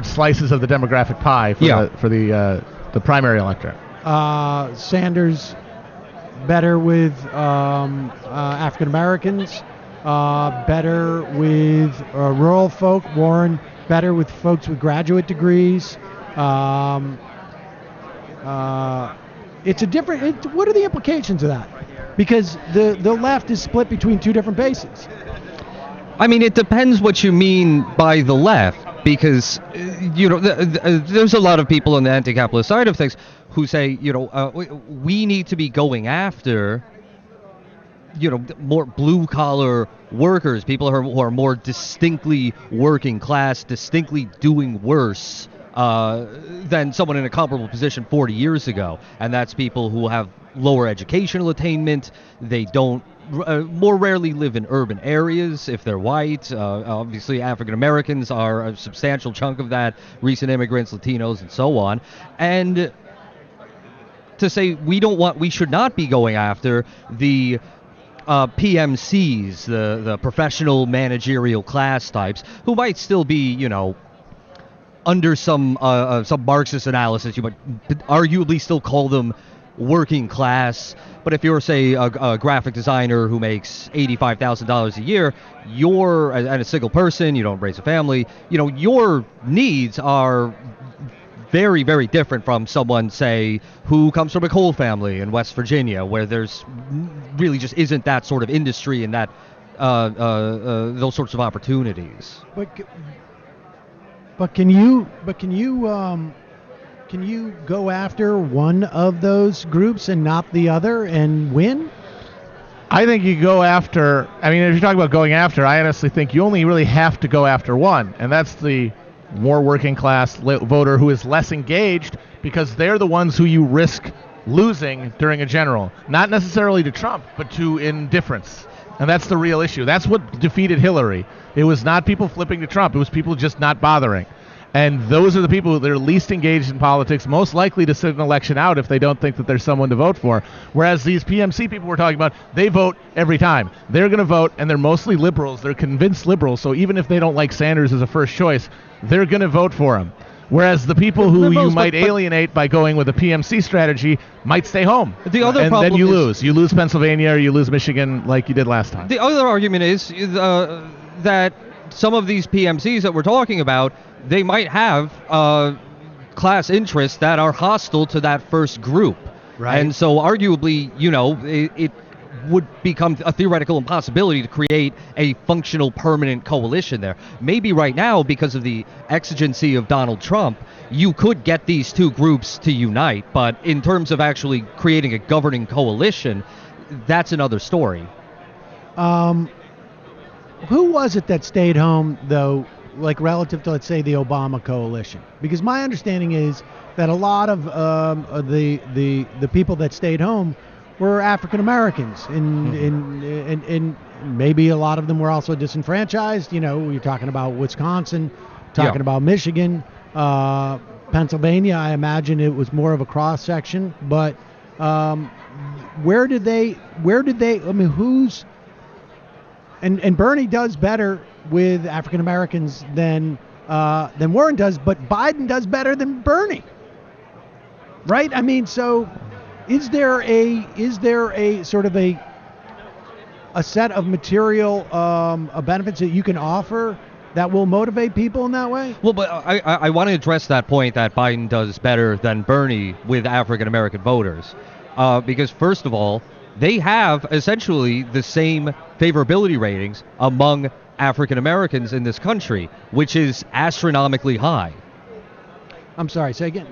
slices of the demographic pie for the primary electorate. Sanders better with African Americans, better with rural folk. Warren better with folks with graduate degrees. It's a different. What are the implications of that? Because the left is split between two different bases. I mean, it depends what you mean by the left, because there's a lot of people on the anti-capitalist side of things who say, we need to be going after, more blue-collar workers, people who are more distinctly working class, distinctly doing worse than someone in a comparable position 40 years ago. And that's people who have lower educational attainment. They don't more rarely live in urban areas if they're white. Obviously, African Americans are a substantial chunk of that, recent immigrants, Latinos, and so on. And to say we should not be going after the PMCs, the professional managerial class types, who might still be, under some Marxist analysis, you might arguably still call them working class. But if you're, say, a graphic designer who makes $85,000 a year, and a single person, you don't raise a family, your needs are very, very different from someone, say, who comes from a coal family in West Virginia, where there's really just isn't that sort of industry and that those sorts of opportunities. But But can you go after one of those groups and not the other and win? I think you go after, if you're talking about going after, I honestly think you only really have to go after one, and that's the more working class voter who is less engaged, because they're the ones who you risk losing during a general. Not necessarily to Trump, but to indifference. And that's the real issue. That's what defeated Hillary. It was not people flipping to Trump. It was people just not bothering. And those are the people that are least engaged in politics, most likely to sit an election out if they don't think that there's someone to vote for. Whereas these PMC people we're talking about, they vote every time. They're going to vote, and they're mostly liberals. They're convinced liberals, so even if they don't like Sanders as a first choice, they're going to vote for him. Whereas the people who liberals, you might alienate by going with a PMC strategy might stay home. The other and problem then you lose. You lose Pennsylvania or you lose Michigan like you did last time. The other argument is that some of these PMCs that we're talking about, they might have class interests that are hostile to that first group. Right. And so arguably, it would become a theoretical impossibility to create a functional permanent coalition there. Maybe right now, because of the exigency of Donald Trump, you could get these two groups to unite. But in terms of actually creating a governing coalition, that's another story. Who was it that stayed home, though, like relative to, let's say, the Obama coalition? Because my understanding is that a lot of the people that stayed home were African Americans, and maybe a lot of them were also disenfranchised. You're talking about Wisconsin, talking about Michigan, Pennsylvania. I imagine it was more of a cross section, but where did they? Who's and Bernie does better with African Americans than Warren does, but Biden does better than Bernie, right? So is there a sort of a set of material benefits that you can offer that will motivate people in that way? Well, but I want to address that point that Biden does better than Bernie with African American voters, because first of all, they have essentially the same favorability ratings among African Americans in this country, which is astronomically high. I'm sorry, say again.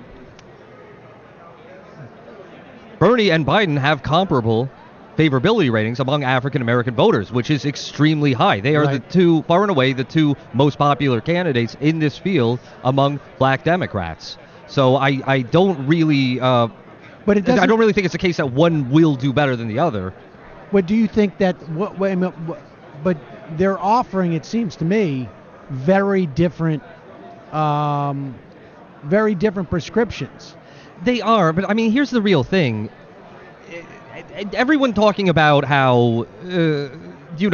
Bernie and Biden have comparable favorability ratings among African American voters, which is extremely high. They are the two, far and away, the two most popular candidates in this field among black Democrats. So I don't really... But I don't really think it's the case that one will do better than the other. But do you think that? But they're offering, it seems to me, very different prescriptions. They are, but here's the real thing. Everyone talking about how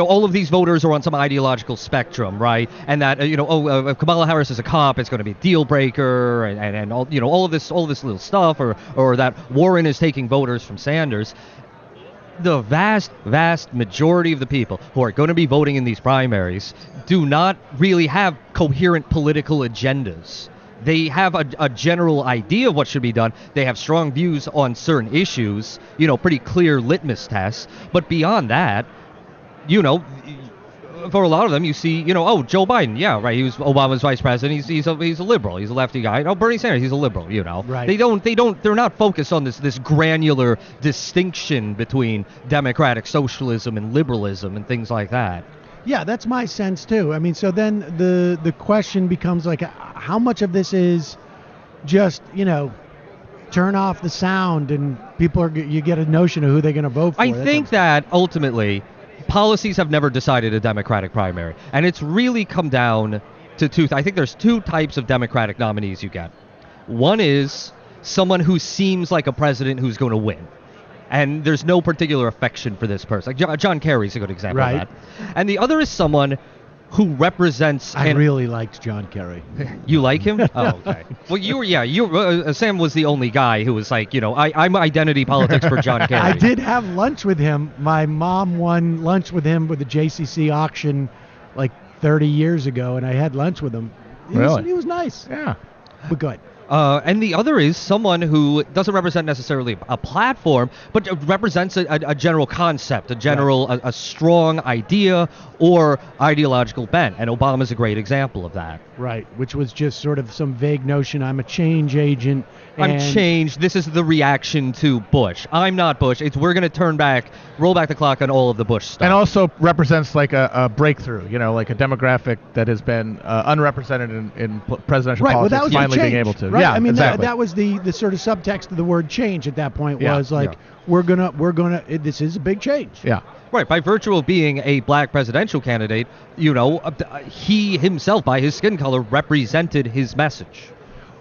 all of these voters are on some ideological spectrum, right? And that if Kamala Harris is a cop, it's going to be a deal breaker, and all of this little stuff, or that Warren is taking voters from Sanders. The vast majority of the people who are going to be voting in these primaries do not really have coherent political agendas. They have a general idea of what should be done. They have strong views on certain issues, pretty clear litmus tests. But beyond that, for a lot of them, you see, Joe Biden, yeah, right, he was Obama's vice president. He's a liberal. He's a lefty guy. Bernie Sanders, he's a liberal. Right. They're not focused on this granular distinction between democratic socialism and liberalism and things like that. Yeah, that's my sense too. So then the question becomes like, how much of this is just turn off the sound and you get a notion of who they're going to vote for. I think that ultimately policies have never decided a Democratic primary, and it's really come down to two. I think there's two types of Democratic nominees you get. One is someone who seems like a president who's going to win, and there's no particular affection for this person. Like John Kerry's a good example of that. And the other is someone who represents... I really liked John Kerry. You like him? Oh, okay. Well, Sam was the only guy who was like, I'm identity politics for John Kerry. I did have lunch with him. My mom won lunch with him with the JCC auction like 30 years ago, and I had lunch with him. He was nice. Yeah. But good. And the other is someone who doesn't represent necessarily a platform, but represents a general concept, a strong idea or ideological bent. And Obama's a great example of that. Right, which was just sort of some vague notion, I'm a change agent. I'm changed. This is the reaction to Bush. I'm not Bush. We're going to roll back the clock on all of the Bush stuff. And also represents like a breakthrough, like a demographic that has been unrepresented in presidential politics, well, that was finally being able to. Right? Yeah, I mean, exactly. that was the sort of subtext of the word change at that point was this is a big change. Yeah. Right, by virtue of being a black presidential candidate, he himself, by his skin color, represented his message,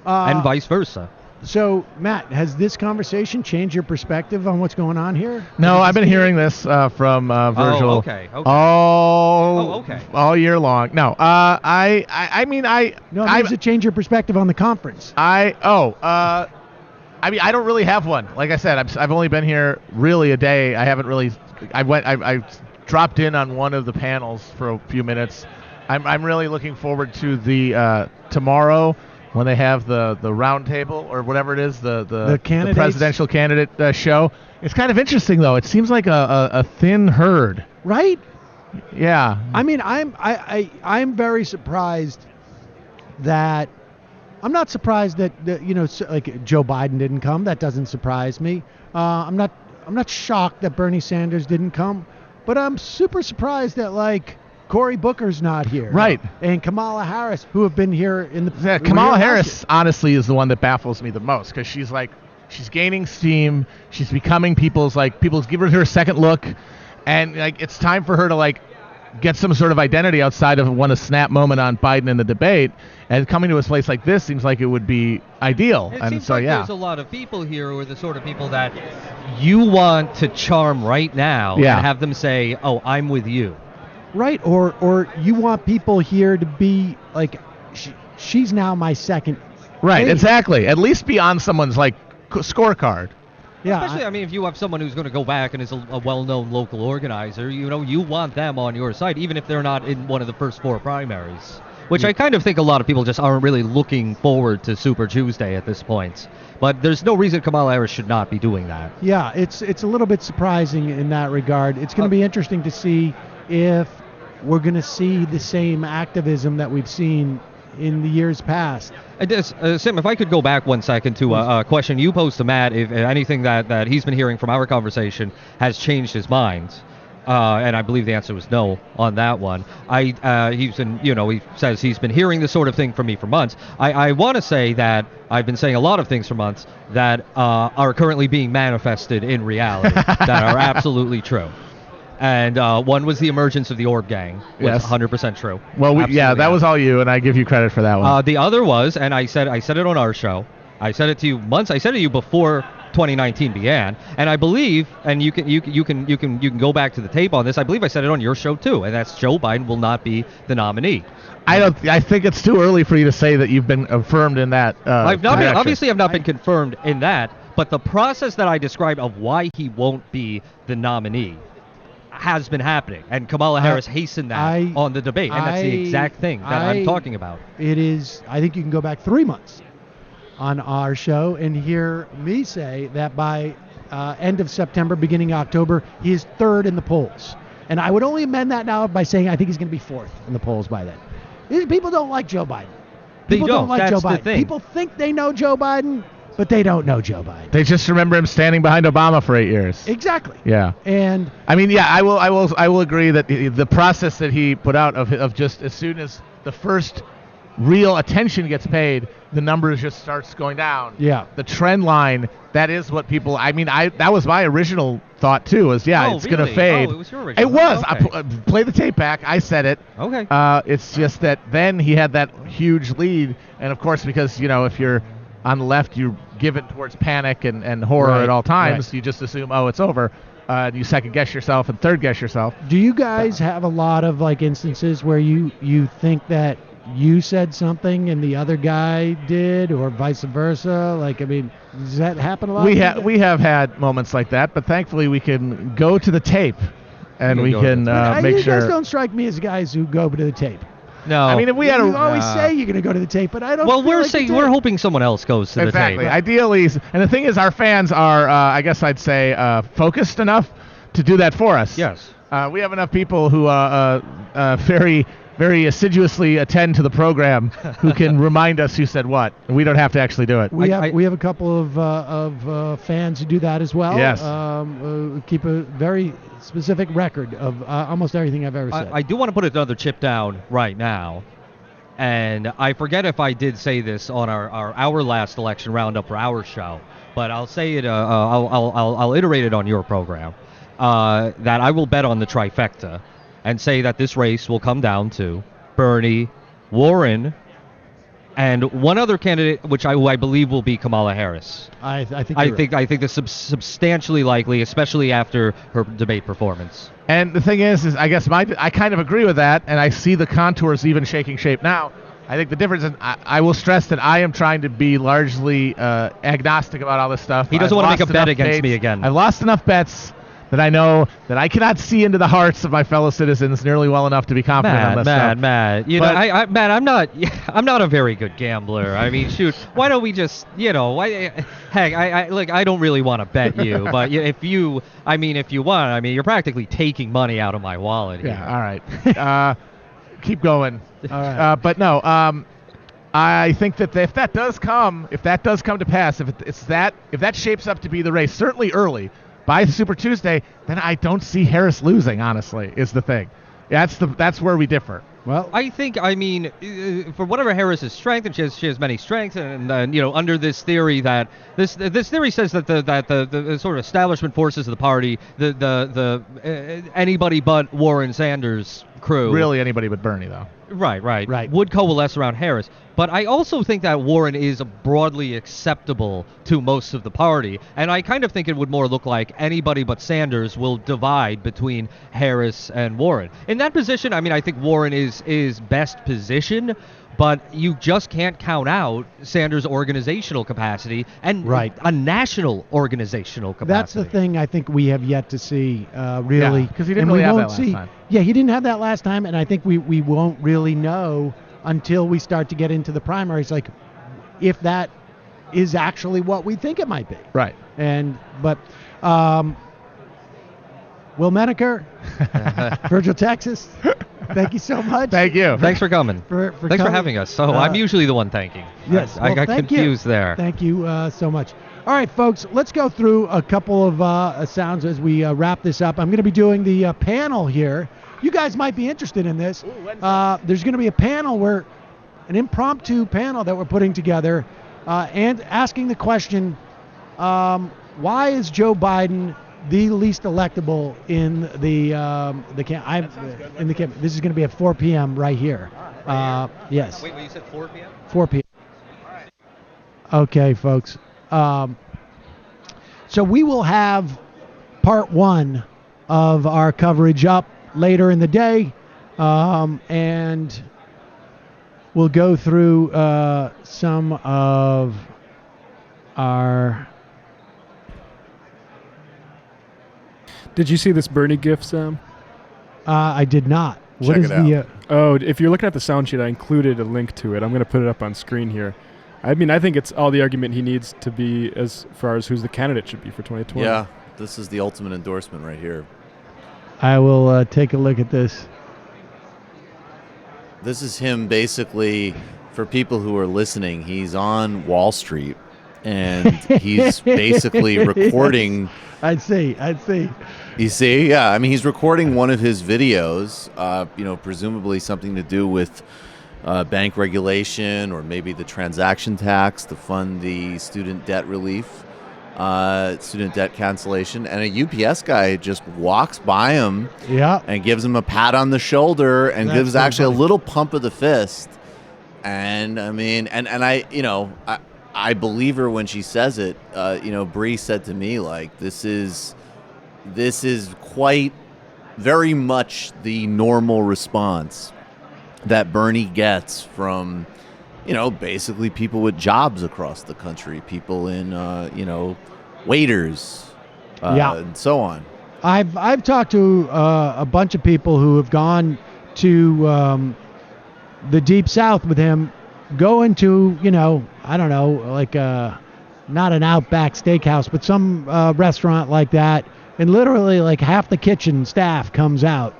and vice versa. So, Matt, has this conversation changed your perspective on what's going on here? No, I've been hearing this from Virgil. Oh, okay. All year long. No, I mean, does it change your perspective on the conference? I don't really have one. Like I said, I've only been here really a day. I haven't really. I dropped in on one of the panels for a few minutes. I'm really looking forward to the tomorrow when they have the round table or whatever it is, the presidential candidate show. It's kind of interesting though. It seems like a thin herd. Right? Yeah. I mean, I'm very surprised that. I'm not surprised that like Joe Biden didn't come. That doesn't surprise me. I'm not shocked that Bernie Sanders didn't come, but I'm super surprised that like Cory Booker's not here. Right. And Kamala Harris, who have been here in the Kamala Harris honestly is the one that baffles me the most because she's gaining steam. She's becoming people's giving her a second look, and like it's time for her to like get some sort of identity outside of a snap moment on Biden in the debate, and coming to a place like this seems like it would be ideal. It seems like there's a lot of people here who are the sort of people that you want to charm right now and have them say, "Oh, I'm with you." Right, or you want people here to be like, she's now my second. Right, aide. Exactly. At least be on someone's like scorecard. Yeah, especially, if you have someone who's going to go back and is a well-known local organizer, you want them on your side, even if they're not in one of the first 4 primaries. Which I kind of think a lot of people just aren't really looking forward to Super Tuesday at this point. But there's no reason Kamala Harris should not be doing that. Yeah, it's a little bit surprising in that regard. It's going to be interesting to see if we're going to see the same activism that we've seen in the years past. Sim, if I could go back 1 second to a question you posed to Matt, if anything that he's been hearing from our conversation has changed his mind, and I believe the answer was no on that one. He's been, he says he's been hearing this sort of thing from me for months. I want to say that I've been saying a lot of things for months that are currently being manifested in reality that are absolutely true. And one was the emergence of the Orb Gang. Was 100% true. Well, that was all you, and I give you credit for that one. The other was, and I said it on our show. I said it to you I said it to you before 2019 began, and I believe, and you can go back to the tape on this. I believe I said it on your show too, and that's Joe Biden will not be the nominee. I think it's too early for you to say that you've been affirmed in that. I've not been confirmed in that, but the process that I described of why he won't be the nominee has been happening, and Kamala Harris hastened that on the debate, and that's the exact thing that I'm talking about. It is. I think you can go back 3 months on our show and hear me say that by end of September, beginning of October, he is 3rd in the polls, and I would only amend that now by saying I think he's going to be 4th in the polls by then. These people don't like Joe Biden. People don't like Joe Biden. People think they know Joe Biden, but they don't know Joe Biden. They just remember him standing behind Obama for 8 years. Exactly. Yeah. And I mean, I will agree that the process that he put out of just as soon as the first real attention gets paid, the numbers just starts going down. Yeah. The trend line, that is what people. I mean, that was my original thought too. It's really? going to fade. Oh, it was your original. It was. Okay. Play the tape back. I said it. Okay. It's just that then he had that huge lead, and of course, because if you're on the left, you give it towards panic and horror at all times. Right. You just assume, it's over. You second guess yourself and third guess yourself. Do you guys have a lot of instances where you think that you said something and the other guy did, or vice versa? Does that happen a lot? We have had moments like that, but thankfully we can go to the tape and we can make sure. You guys don't strike me as guys who go to the tape. No. I mean, if we had You always say you're going to go to the tape, but I don't. Well, feel we're like saying you we're did. hoping someone else goes to exactly. the tape. Ideally, and the thing is, our fans are, I guess I'd say, focused enough to do that for us. Yes. We have enough people who very, very assiduously attend to the program who can remind us who said what, and we don't have to actually do it. We have a couple of fans who do that as well. Yes. Keep a very specific record of almost everything I've ever said. I do want to put another chip down right now. And I forget if I did say this on our last election roundup for our show, but I'll say it. I'll iterate it on your program. That I will bet on the trifecta, and say that this race will come down to Bernie, Warren, and one other candidate, which I believe will be Kamala Harris. I think that's substantially likely, especially after her debate performance. And the thing is I guess I kind of agree with that, and I see the contours even shaking shape now. I think the difference is I will stress that I am trying to be largely agnostic about all this stuff. He doesn't want to make a bet against me again. I've lost enough bets that I know that I cannot see into the hearts of my fellow citizens nearly well enough to be confident on this stuff. Matt. Matt, I'm not a very good gambler. I mean, shoot, why don't we just, I don't really want to bet you, but if you want, you're practically taking money out of my wallet here. Yeah, all right. Keep going. All right. But no, I think that if that does come to pass, if that shapes up to be the race, certainly early, by Super Tuesday, then I don't see Harris losing, honestly, is the thing. That's where we differ. Well, I think, for whatever Harris's strength, and she has many strengths, and under this theory that this theory says that the sort of establishment forces of the party, the anybody but Warren Sanders crew, really anybody but Bernie though. Right. Would coalesce around Harris. But I also think that Warren is broadly acceptable to most of the party. And I kind of think it would more look like anybody but Sanders will divide between Harris and Warren. In that position, I think Warren is best positioned, but you just can't count out Sanders' organizational capacity and a national organizational capacity. That's the thing I think we have yet to see, really. Yeah, because he didn't really have that last time. Yeah, he didn't have that last time, and I think we won't really know until we start to get into the primaries, like if that is actually what we think it might be. Right. But Will Menaker, Virgil, Texas, thank you so much. Thank you. Thanks for coming. Thanks for having us. So I'm usually the one thanking. Yes. I got confused there. Thank you so much. All right, folks, let's go through a couple of sounds as we wrap this up. I'm going to be doing the panel here. You guys might be interested in this. There's going to be a panel an impromptu panel that we're putting together and asking the question, why is Joe Biden the least electable in the camp? This is going to be at 4 p.m. right here. Yes. Wait, you said 4 p.m.? 4 p.m. Okay, folks. So we will have part 1 of our coverage up later in the day, and we'll go through some of our... Did you see this Bernie GIF, Sam? I did not. Check it out. If you're looking at the sound sheet, I included a link to it. I'm going to put it up on screen here. I think it's all the argument he needs to be as far as who's the candidate should be for 2020. Yeah, this is the ultimate endorsement right here. I will take a look at this. This is him basically, for people who are listening, he's on Wall Street, and he's basically recording... I'd see. You see? Yeah, he's recording one of his videos, presumably something to do with bank regulation or maybe the transaction tax to fund the student debt relief, student debt cancellation. And a UPS guy just walks by him and gives him a pat on the shoulder and gives so actually funny. A little pump of the fist. And I believe her when she says it. Bree said to me, like, this is quite very much the normal response that Bernie gets from, basically people with jobs across the country, people in, waiters, and so on. I've talked to a bunch of people who have gone to the Deep South with him, going to, I don't know, like not an Outback Steakhouse, but some restaurant like that, and literally like half the kitchen staff comes out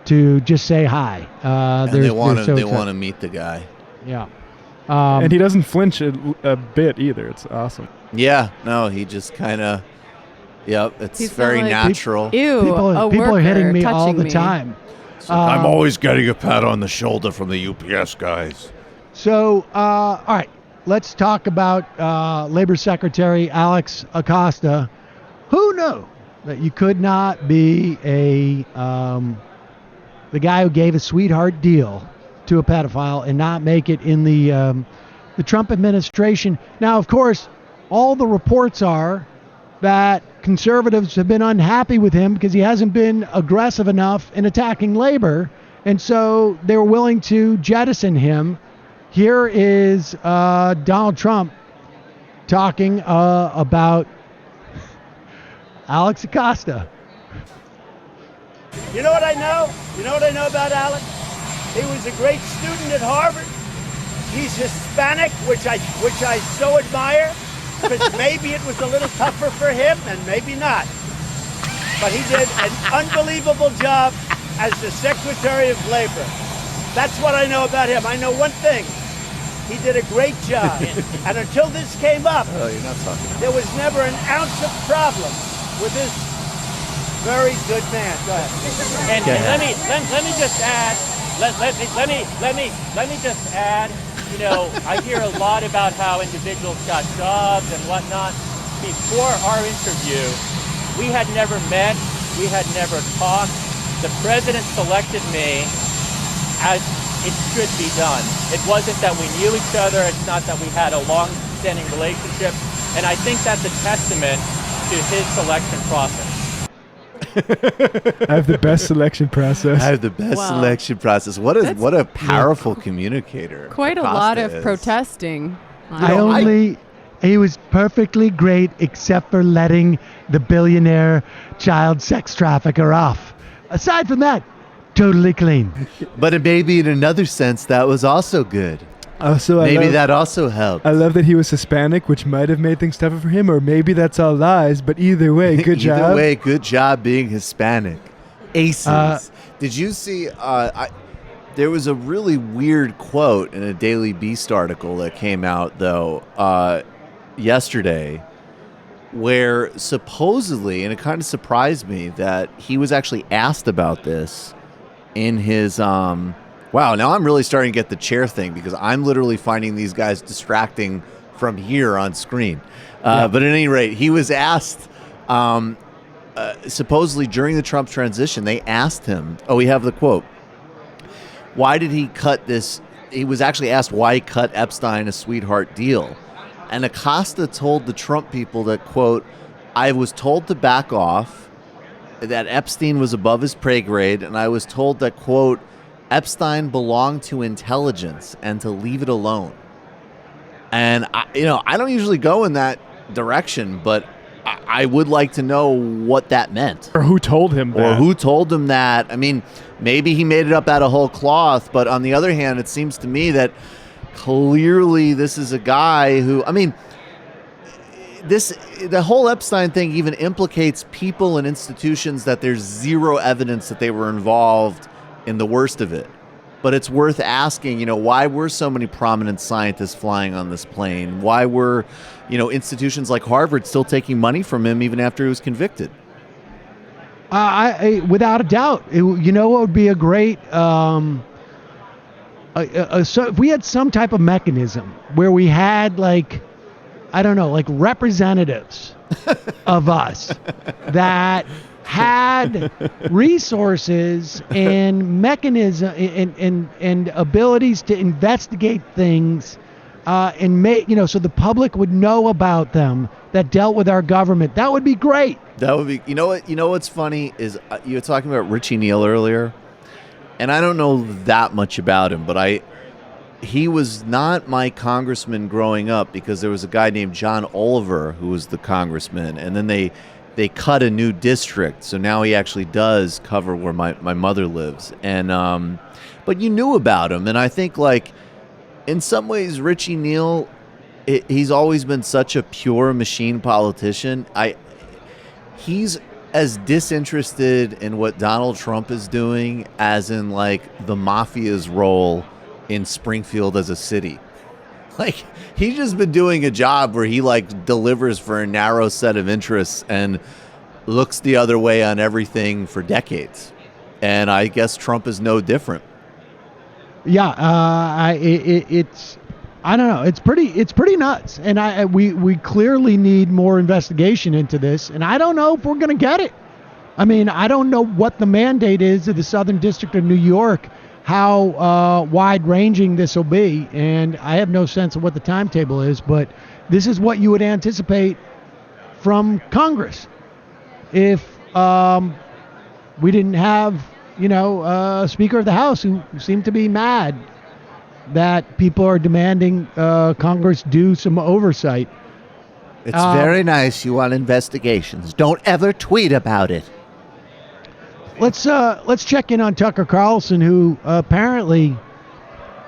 to just say hi. And they want to meet the guy. Yeah. And he doesn't flinch a bit either. It's awesome. Yeah. No, he just kind of. Yep. It's He's very like, natural. Ew, people are hitting me all the me. time. I'm always getting a pat on the shoulder from the UPS guys. So, all right, let's talk about Labor Secretary Alex Acosta. Who knew that you could not be the guy who gave a sweetheart deal to a pedophile and not make it in the Trump administration? Now, of course, all the reports are that conservatives have been unhappy with him because he hasn't been aggressive enough in attacking labor, and so they were willing to jettison him. Here is Donald Trump talking about Alex Acosta. You know what I know? You know what I know about Alex? He was a great student at Harvard. He's Hispanic, which I so admire. Because maybe it was a little tougher for him, and maybe not. But he did an unbelievable job as the Secretary of Labor. That's what I know about him. I know one thing. He did a great job. And until this came up, there was never an ounce of problem with this very good man. Go ahead. And let me just add. Let me just add. I hear a lot about how individuals got jobs and whatnot. Before our interview, we had never met, we had never talked. The president selected me as it should be done. It wasn't that we knew each other, it's not that we had a long-standing relationship, and I think that's a testament to his selection process. I have the best selection process. What a powerful communicator. Quite a lot of protesting. He was perfectly great except for letting the billionaire child sex trafficker off. Aside from that, totally clean. But maybe in another sense, that was also good. That also helped. I love that he was Hispanic, which might have made things tougher for him, or maybe that's all lies, but either way, good job. Either way, good job being Hispanic. Aces. Did you see, there was a really weird quote in a Daily Beast article that came out, though, yesterday, where supposedly, and it kind of surprised me, that he was actually asked about this in his... Wow, now I'm really starting to get the chair thing because I'm literally finding these guys distracting from here on screen. But at any rate, he was asked, supposedly during the Trump transition, they asked him, we have the quote, why did he cut this? He was actually asked why he cut Epstein a sweetheart deal. And Acosta told the Trump people that, quote, I was told to back off, that Epstein was above his pay grade, and I was told that, quote, Epstein belonged to intelligence and to leave it alone. And, I don't usually go in that direction, but I would like to know what that meant. Or who told him that. I mean, maybe he made it up out of whole cloth, but on the other hand, it seems to me that clearly this is a guy who, the whole Epstein thing even implicates people and institutions that there's zero evidence that they were involved in the worst of it. But it's worth asking, why were so many prominent scientists flying on this plane? Why were, institutions like Harvard still taking money from him even after he was convicted? Without a doubt. What would be a great... so if we had some type of mechanism where we had, representatives of us that had resources and mechanism and abilities to investigate things and make, so the public would know about them, that dealt with our government, that would be great. That would be, what's funny is you were talking about Richie Neal earlier, and I don't know that much about him, but he was not my congressman growing up because there was a guy named John Oliver who was the congressman, and then they they cut a new district, so now he actually does cover where my mother lives. And but you knew about him, and I think like in some ways Richie Neal, he's always been such a pure machine politician. He's as disinterested in what Donald Trump is doing as in like the mafia's role in Springfield as a city. Like, he's just been doing a job where he like delivers for a narrow set of interests and looks the other way on everything for decades. And I guess Trump is no different. Yeah, it's I don't know. It's pretty nuts, and we clearly need more investigation into this, and I don't know if we're going to get it. I mean, I don't know what the mandate is of the Southern District of New York, how wide-ranging this will be, and I have no sense of what the timetable is, but this is what you would anticipate from Congress if we didn't have, a Speaker of the House who seemed to be mad that people are demanding Congress do some oversight. It's very nice you want investigations. Don't ever tweet about it. Let's check in on Tucker Carlson, who apparently,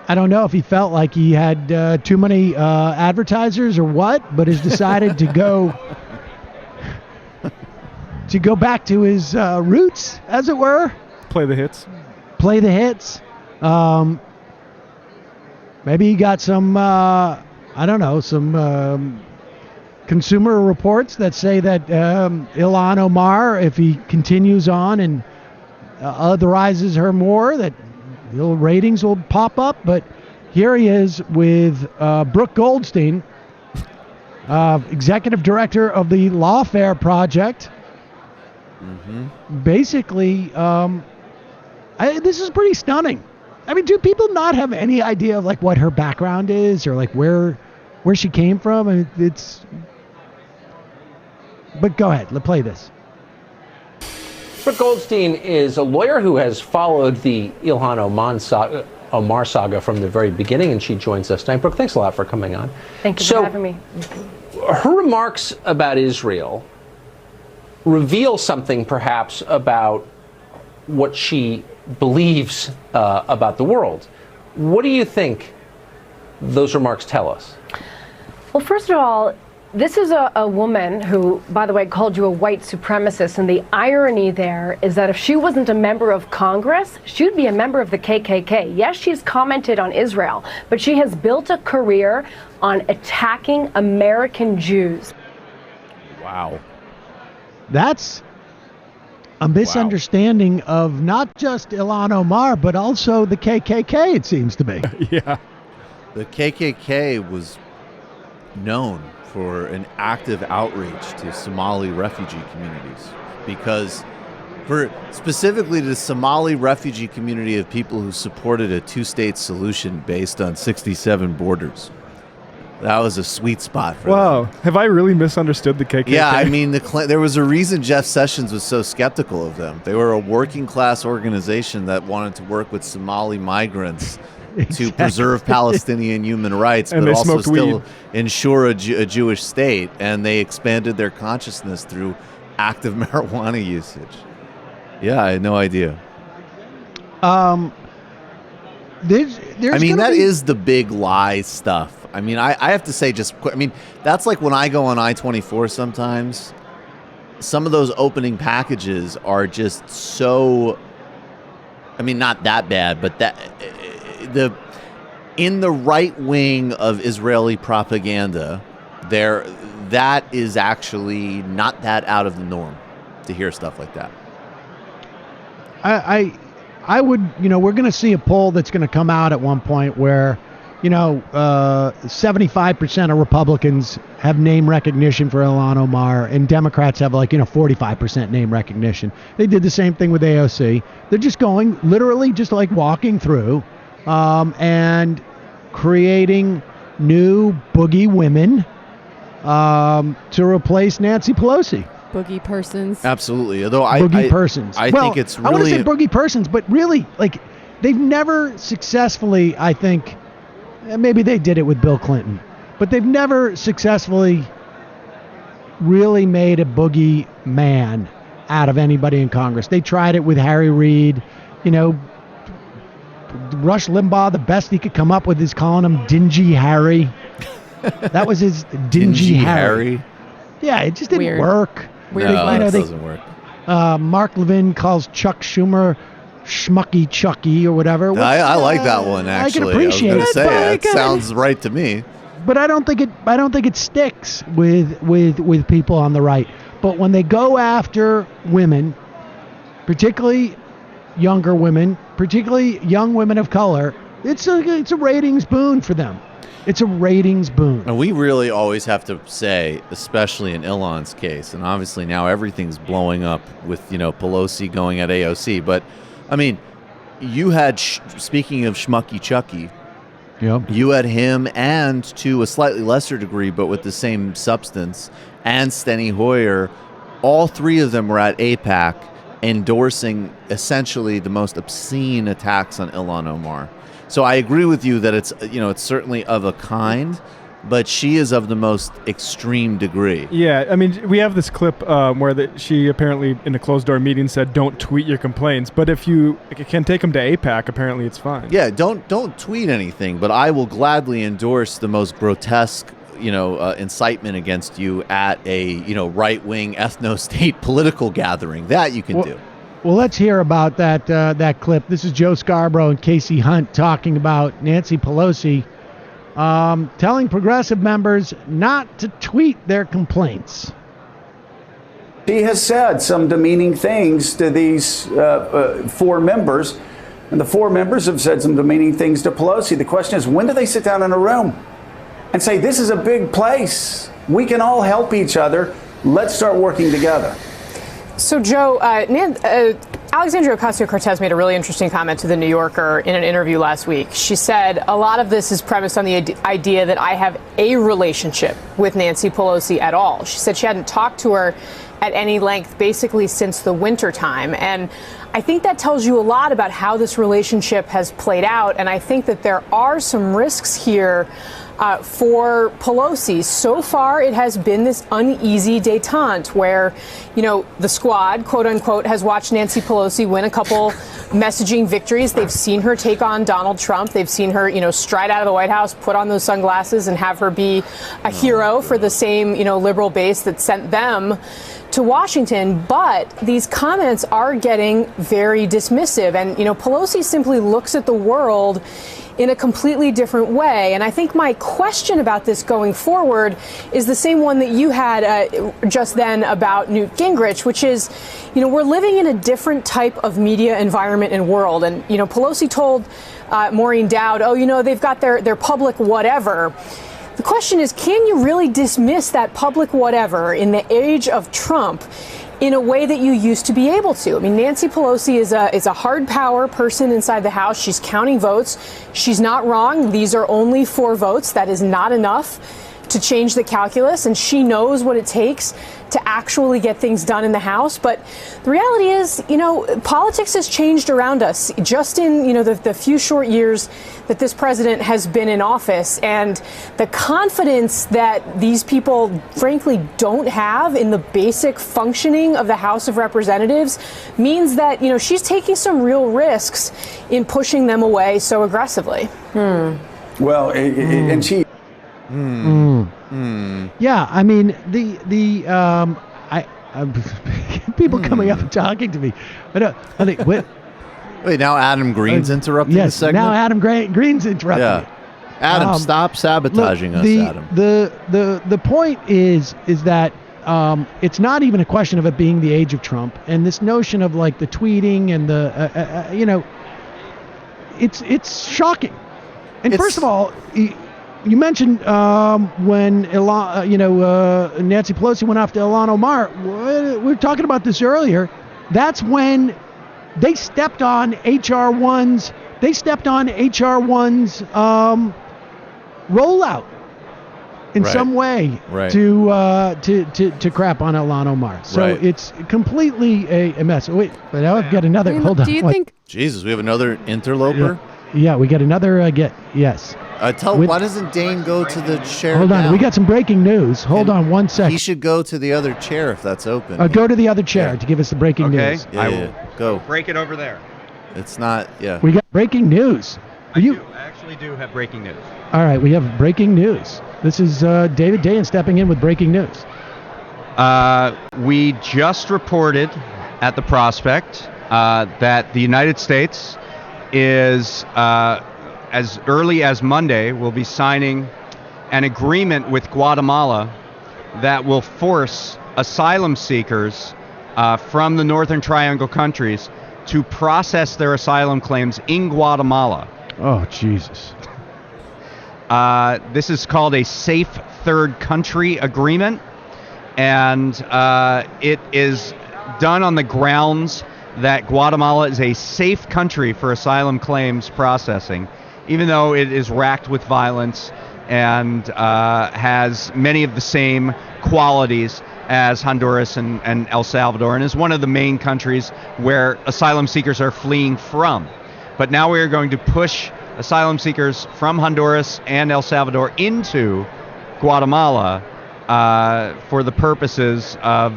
I don't know if he felt like he had too many advertisers or what, but has decided to go back to his roots, as it were. Play the hits. Maybe he got some, some consumer reports that say that Ilhan Omar, if he continues on and otherizes her more, that the ratings will pop up. But here he is with Brooke Goldstein, executive director of the Lawfare Project. Mm-hmm. Basically, this is pretty stunning. I mean, do people not have any idea of like what her background is or like where she came from? I mean, but go ahead, let's play this. Brooke Goldstein is a lawyer who has followed the Ilhan Omar saga from the very beginning, and she joins us tonight. Brooke, thanks a lot for coming on. Thank you for having me. Her remarks about Israel reveal something perhaps about what she believes about the world. What do you think those remarks tell us? Well, first of all, this is a woman who, by the way, called you a white supremacist, and the irony there is that if she wasn't a member of Congress, she'd be a member of the KKK. Yes, she's commented on Israel, but she has built a career on attacking American Jews. Wow. That's a misunderstanding of not just Ilhan Omar, but also the KKK, it seems to be. Yeah. The KKK was known for an active outreach to Somali refugee communities, because for specifically the Somali refugee community of people who supported a two-state solution based on 67 borders. That was a sweet spot for them. Wow. Have I really misunderstood the KKK? Yeah, I mean, there was a reason Jeff Sessions was so skeptical of them. They were a working-class organization that wanted to work with Somali migrants to preserve Palestinian human rights, but also still ensure a Jewish state. And they expanded their consciousness through active marijuana usage. Yeah, I had no idea. That is the big lie stuff. I mean, I have to say that's like when I go on I-24 sometimes, some of those opening packages are just so, not that bad, but in the right wing of Israeli propaganda, that is actually not that out of the norm to hear stuff like that. I would, we're going to see a poll that's going to come out at one point where 75% of Republicans have name recognition for Ilhan Omar, and Democrats have 45% name recognition. They did the same thing with AOC. They're just going literally just like walking through and creating new boogie women to replace Nancy Pelosi. Boogie persons. Absolutely. Although persons. I think it's really... I want to say boogie persons, but really, they've never successfully, I think... Maybe they did it with Bill Clinton, but they've never successfully really made a boogeyman out of anybody in Congress. They tried it with Harry Reid. You know, Rush Limbaugh, the best he could come up with is calling him Dingy Harry. That was his Dingy Harry. Yeah, it just didn't work. Weird. No, doesn't work. Mark Levin calls Chuck Schumer Schmucky Chucky or whatever. Which, I like that one, actually. I can appreciate was gonna say, it. it sounds right to me. But I don't think it sticks with people on the right. But when they go after women, particularly younger women, particularly young women of color, it's a ratings boon for them. It's a ratings boon. And we really always have to say, especially in Elon's case, and obviously now everything's blowing up with, Pelosi going at AOC. But, I mean, you had, speaking of Schmucky Chucky, yep. You had him and, to a slightly lesser degree, but with the same substance, and Steny Hoyer. All three of them were at APAC endorsing essentially the most obscene attacks on Ilhan Omar. So I agree with you that it's certainly of a kind, but she is of the most extreme degree. Yeah, I mean, we have this clip where she apparently in a closed-door meeting said, "Don't tweet your complaints." But if you can take them to APAC, apparently it's fine. Yeah, don't tweet anything, but I will gladly endorse the most grotesque, incitement against you at a right-wing ethno-state political gathering. That you can do. Well, let's hear about that clip. This is Joe Scarborough and Casey Hunt talking about Nancy Pelosi telling progressive members not to tweet their complaints. She has said some demeaning things to these 4 members, and the 4 members have said some demeaning things to Pelosi. The question is, when do they sit down in a room and say, this is a big place, we can all help each other, let's start working together? So, Joe, Alexandria Ocasio-Cortez made a really interesting comment to The New Yorker in an interview last week. She said, a lot of this is premised on the idea that I have a relationship with Nancy Pelosi at all. She said she hadn't talked to her at any length basically since the winter time. And I think that tells you a lot about how this relationship has played out. And I think that there are some risks here for Pelosi. So far, it has been this uneasy detente where, the squad, quote unquote, has watched Nancy Pelosi win a couple messaging victories. They've seen her take on Donald Trump. They've seen her, stride out of the White House, put on those sunglasses and have her be a hero for the same, liberal base that sent them to Washington. But these comments are getting very dismissive. And, Pelosi simply looks at the world in a completely different way. And I think my question about this going forward is the same one that you had just then about Newt Gingrich, which is, we're living in a different type of media environment and world. And, Pelosi told Maureen Dowd, they've got their public whatever. The question is, can you really dismiss that public whatever in the age of Trump in a way that you used to be able to? I mean, Nancy Pelosi is a hard power person inside the House. She's counting votes. She's not wrong. These are only 4 votes. That is not enough to change the calculus, and she knows what it takes to actually get things done in the House. But the reality is, politics has changed around us just in, the few short years that this president has been in office. And the confidence that these people, frankly, don't have in the basic functioning of the House of Representatives means that, she's taking some real risks in pushing them away so aggressively. Well, and she... Yeah, I mean people coming up and talking to me. I think Wait, now Adam Green's interrupting the segment? Now Adam Green's interrupting. Yeah. Adam, stop sabotaging us, Adam. The point is that it's not even a question of it being the age of Trump, and this notion of like the tweeting and the it's shocking. And first of all, you mentioned when Nancy Pelosi went after Ilhan Omar. We were talking about this earlier. That's when they stepped on HR 1's. They stepped on HR 1's rollout in some way to crap on Ilhan Omar. So it's completely a mess. Wait, but now I've got another. Hold on. Do you think? Jesus, we have another interloper. Yeah, we get another. Yes. Why doesn't Dane go to the chair? Hold on, now? we got some breaking news. Hold on 1 second. He should go to the other chair if that's open. Go to the other chair to give us the breaking news. Yeah, go. Break it over there. It's not. Yeah. We got breaking news. I actually do have breaking news. All right, we have breaking news. This is David Dayen stepping in with breaking news. We just reported at the Prospect that the United States is, as early as Monday, will be signing an agreement with Guatemala that will force asylum seekers from the Northern Triangle countries to process their asylum claims in Guatemala. Oh, Jesus. This is called a Safe Third Country Agreement, and it is done on the grounds that Guatemala is a safe country for asylum claims processing, even though it is racked with violence and has many of the same qualities as Honduras and El Salvador, and is one of the main countries where asylum seekers are fleeing from. But now we are going to push asylum seekers from Honduras and El Salvador into Guatemala for the purposes of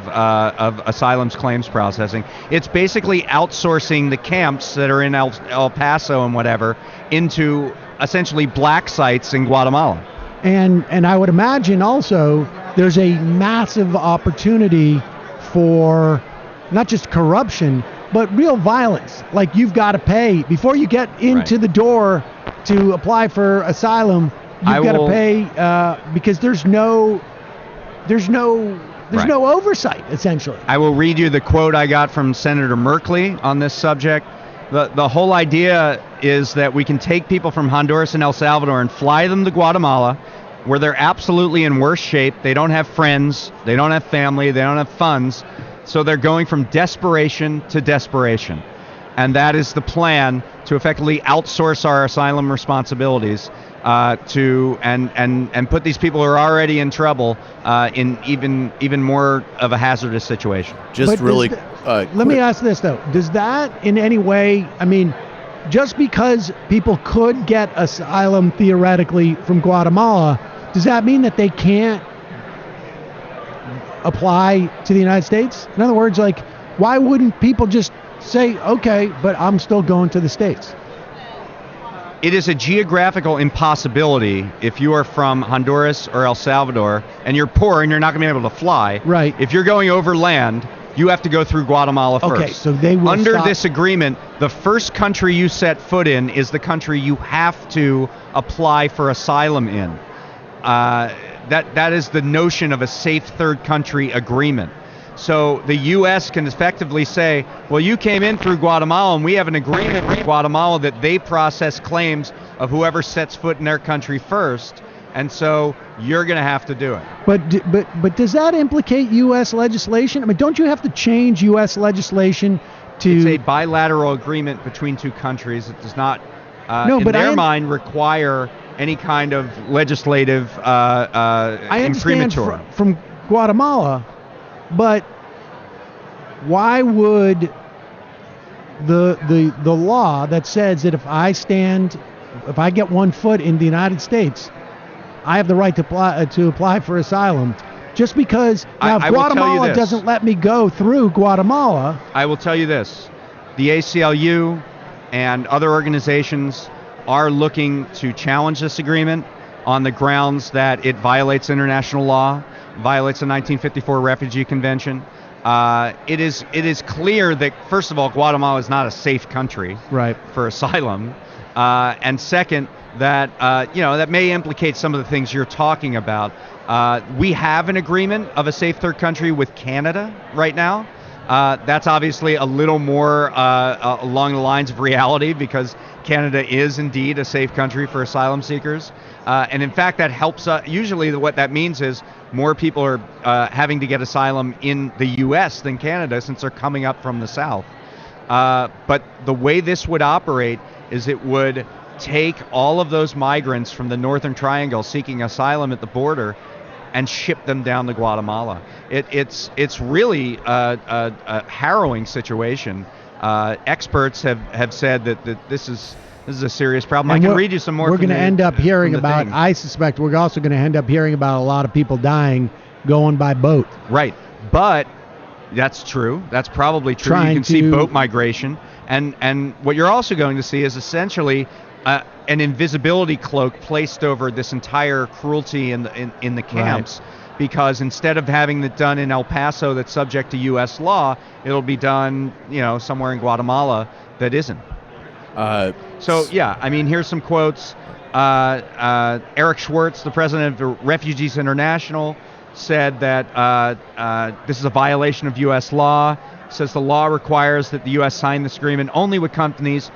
asylum claims processing. It's basically outsourcing the camps that are in El Paso and whatever into essentially black sites in Guatemala. And I would imagine also there's a massive opportunity for not just corruption, but real violence. Like, you've got to pay before you get into the door to apply for asylum. You've got to pay because there's no oversight, essentially. I will read you the quote I got from Senator Merkley on this subject. The whole idea is that we can take people from Honduras and El Salvador and fly them to Guatemala, where they're absolutely in worse shape. They don't have friends, they don't have family, they don't have funds, so they're going from desperation to desperation. And that is the plan, to effectively outsource our asylum responsibilities to put these people who are already in trouble in even more of a hazardous situation. Let me ask this though: does that in any way? I mean, just because people could get asylum theoretically from Guatemala, does that mean that they can't apply to the United States? In other words, like, why wouldn't people just say, okay, but I'm still going to the States? It is a geographical impossibility if you are from Honduras or El Salvador and you're poor and you're not going to be able to fly. Right. If you're going over land, you have to go through Guatemala first. Okay, so they will Under stop. this agreement, the first country you set foot in is the country you have to apply for asylum in. That is the notion of a safe third country agreement. So the U.S. can effectively say, well, you came in through Guatemala and we have an agreement with Guatemala that they process claims of whoever sets foot in their country first, and so you're going to have to do it. But does that implicate U.S. legislation? I mean, don't you have to change U.S. legislation to... It's a bilateral agreement between two countries. It does not, in their mind, require any kind of legislative I understand imprimatur. From Guatemala, but why would the law that says that if I get 1 foot in the United States, I have the right to apply for asylum, just because now if Guatemala doesn't let me go through Guatemala? I will tell you this: the ACLU and other organizations are looking to challenge this agreement on the grounds that it violates international law, violates the 1954 Refugee Convention. It is clear that, first of all, Guatemala is not a safe country for asylum, and second, that that may implicate some of the things you're talking about. We have an agreement of a safe third country with Canada right now. That's obviously a little more along the lines of reality, because Canada is indeed a safe country for asylum seekers. And in fact, that helps. Usually what that means is more people are having to get asylum in the U.S. than Canada, since they're coming up from the south. But the way this would operate is it would take all of those migrants from the Northern Triangle seeking asylum at the border and ship them down to Guatemala. It's really a harrowing situation experts have said that this is a serious problem. And I can read you some more. We're going to end up hearing about. I suspect we're also going to end up hearing about a lot of people dying going by boat. Right, but that's true. That's probably true. You can see boat migration, and what you're also going to see is essentially an invisibility cloak placed over this entire cruelty in the camps. Right. Because instead of having it done in El Paso that's subject to U.S. law, it'll be done, somewhere in Guatemala that isn't. So, yeah, I mean, here's some quotes. Eric Schwartz, the president of Refugees International, said that this is a violation of U.S. law. Says the law requires that the U.S. sign this agreement only with countries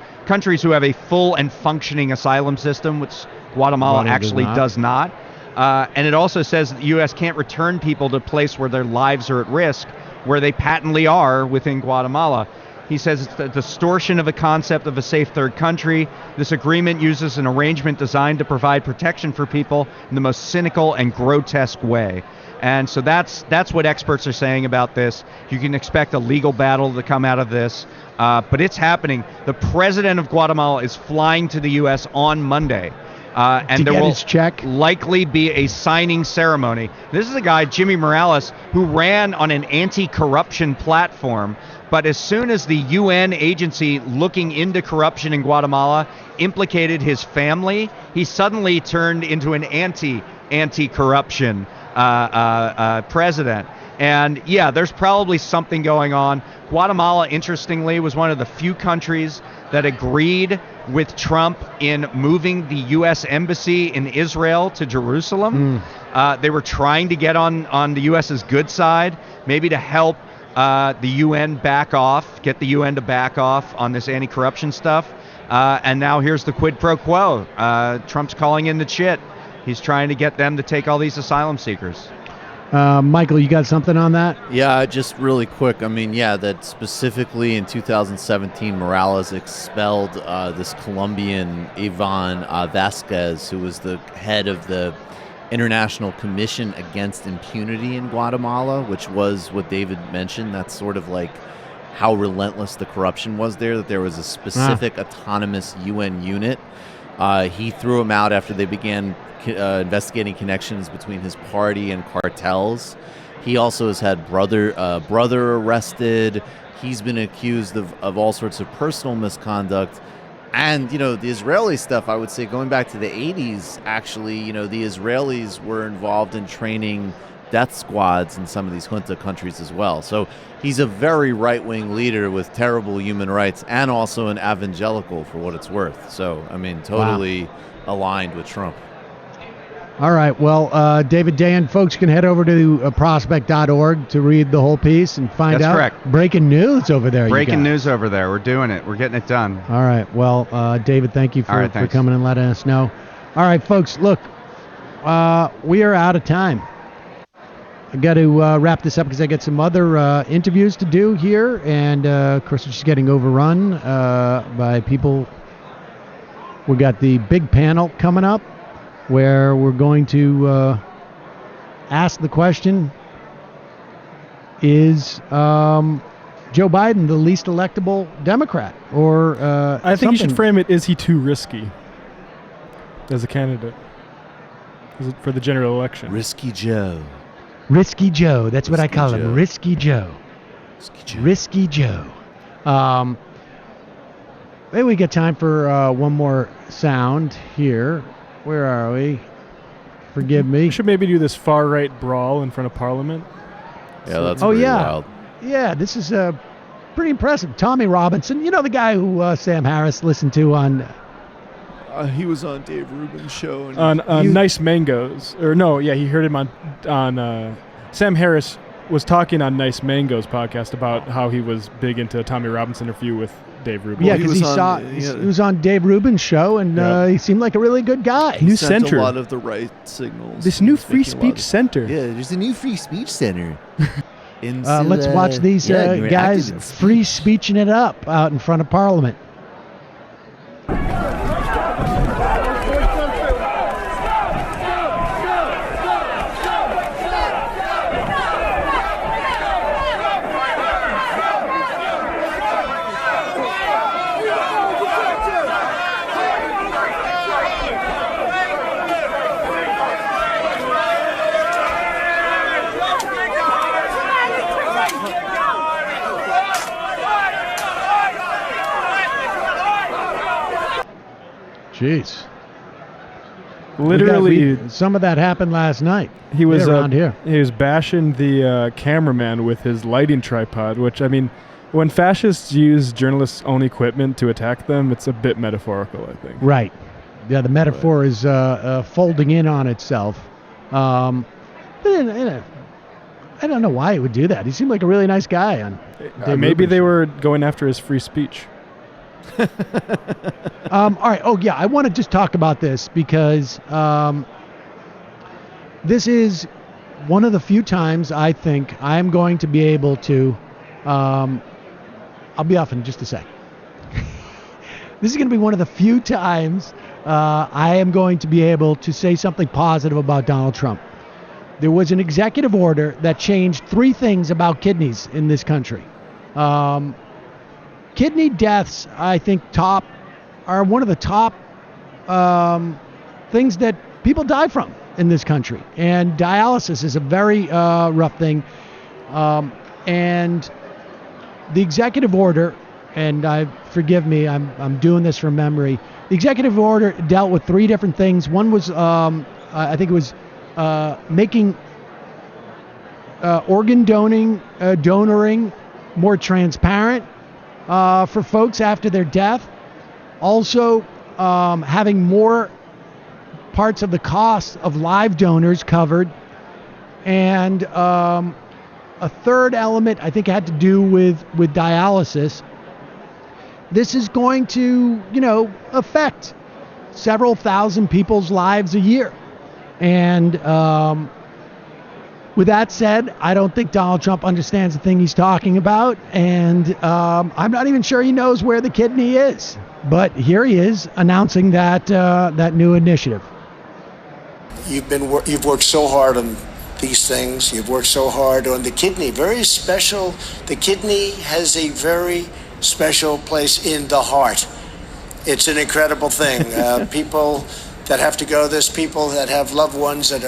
who have a full and functioning asylum system, which Guatemala actually does not. And it also says that the U.S. can't return people to a place where their lives are at risk, where they patently are within Guatemala. He says it's the distortion of a concept of a safe third country. This agreement uses an arrangement designed to provide protection for people in the most cynical and grotesque way. And so that's what experts are saying about this. You can expect a legal battle to come out of this, but it's happening. The president of Guatemala is flying to the U.S. on Monday. And there will likely be a signing ceremony. This is a guy, Jimmy Morales, who ran on an anti-corruption platform, but as soon as the UN agency looking into corruption in Guatemala implicated his family, he suddenly turned into an anti-corruption president. And yeah, there's probably something going on. Guatemala, interestingly, was one of the few countries that agreed with Trump in moving the U.S. embassy in Israel to Jerusalem. They were trying to get on the U.S.'s good side, maybe to help the UN get the UN to back off on this anti-corruption stuff. And now here's the quid pro quo. Trump's calling in the chit. He's trying to get them to take all these asylum seekers. Michael, you got something on that? Yeah, just really quick. I mean, that specifically in 2017, Morales expelled this Colombian Ivan Vasquez, who was the head of the International Commission Against Impunity in Guatemala, which was what David mentioned. That's sort of like how relentless the corruption was there, that there was a specific autonomous UN unit. He threw him out after they began investigating connections between his party and cartels. He also has had brother arrested. He's been accused of all sorts of personal misconduct. And, the Israeli stuff, I would say, going back to the 80s, actually, the Israelis were involved in training death squads in some of these junta countries as well. So he's a very right-wing leader with terrible human rights and also an evangelical, for what it's worth. So, I mean, totally aligned with Trump. All right. Well, David Dayen, folks can head over to prospect.org to read the whole piece and find out. That's correct. Breaking news over there. Breaking news over there. We're doing it. We're getting it done. All right. Well, David, thank you for coming and letting us know. All right, folks, look, we are out of time. I got to wrap this up because I got some other interviews to do here, and of course, it's just getting overrun by people. We got the big panel coming up, where we're going to ask the question, is Joe Biden the least electable Democrat? Or I think you should frame it, is he too risky as a candidate for the general election? Risky Joe. Risky Joe. That's what I call him. Risky Joe. Risky Joe. Maybe we get time for one more sound here. Where are we? Forgive me. We should maybe do this far-right brawl in front of Parliament. Yeah, that's pretty wild. Yeah, this is pretty impressive. Tommy Robinson, the guy who Sam Harris listened to on... he was on Dave Rubin's show. And on Nice Mangoes. Or no, yeah, he heard him on Sam Harris was talking on Nice Mangoes podcast about how he was big into Tommy Robinson interview with Dave Rubin. Yeah, because he was on Dave Rubin's show, and he seemed like a really good guy. New center. A lot of the right signals. This new free speech center. Yeah, there's a new free speech center. Let's watch these guys free speeching it up out in front of Parliament. Jeez. Literally, some of that happened last night. He was around here. He was bashing the cameraman with his lighting tripod, which, I mean, when fascists use journalists' own equipment to attack them, it's a bit metaphorical, I think. Right. Yeah, the metaphor is folding in on itself. But I don't know why he would do that. He seemed like a really nice guy. Maybe they were going after his free speech. All right. Oh, yeah. I want to just talk about this because this is one of the few times I think I'm going to be able to. I'll be off in just a sec. This is going to be one of the few times I am going to be able to say something positive about Donald Trump. There was an executive order that changed 3 things about kidneys in this country. Kidney deaths, I think, are one of the top things that people die from in this country. And dialysis is a very rough thing. And the executive order, and forgive me, I'm doing this from memory. The executive order dealt with 3 different things. One was, I think it was making organ donoring more transparent for folks after their death. Also, having more parts of the cost of live donors covered. And a third element, I think, had to do with dialysis. This is going to, affect several thousand people's lives a year. And with that said, I don't think Donald Trump understands the thing he's talking about. And I'm not even sure he knows where the kidney is. But here he is announcing that new initiative. You've worked so hard on these things. You've worked so hard on the kidney. Very special. The kidney has a very special place in the heart. It's an incredible thing. People that have to go this, people that have loved ones that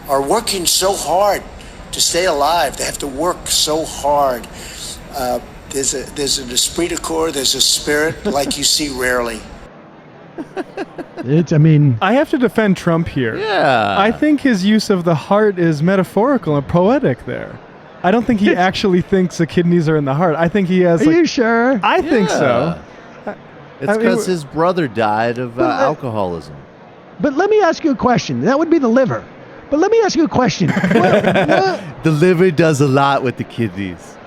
are working so hard to stay alive. They have to work so hard. There's an esprit de corps, there's a spirit like you see rarely. I have to defend Trump here. Yeah. I think his use of the heart is metaphorical and poetic there. I don't think he actually thinks the kidneys are in the heart. I think he has. Are you sure? I think so. It's because his brother died of alcoholism. But let me ask you a question. That would be the liver. But let me ask you a question. The liver does a lot with the kidneys.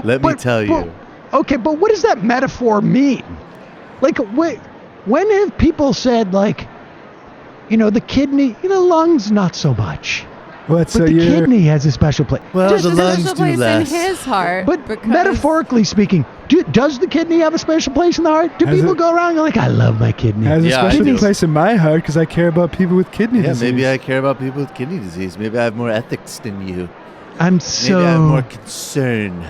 Let me tell you. Okay, but what does that metaphor mean? Like, when have people said, like, the kidney, lungs, not so much. But the kidney has a special place. Well, just the a lungs special do place less. in his heart. But metaphorically speaking, does the kidney have a special place in the heart? Do people go around and like, I love my kidney? Has a special place in my heart because I care about people with kidney disease. Maybe I care about people with kidney disease. Maybe I have more ethics than you. Maybe I have more concern.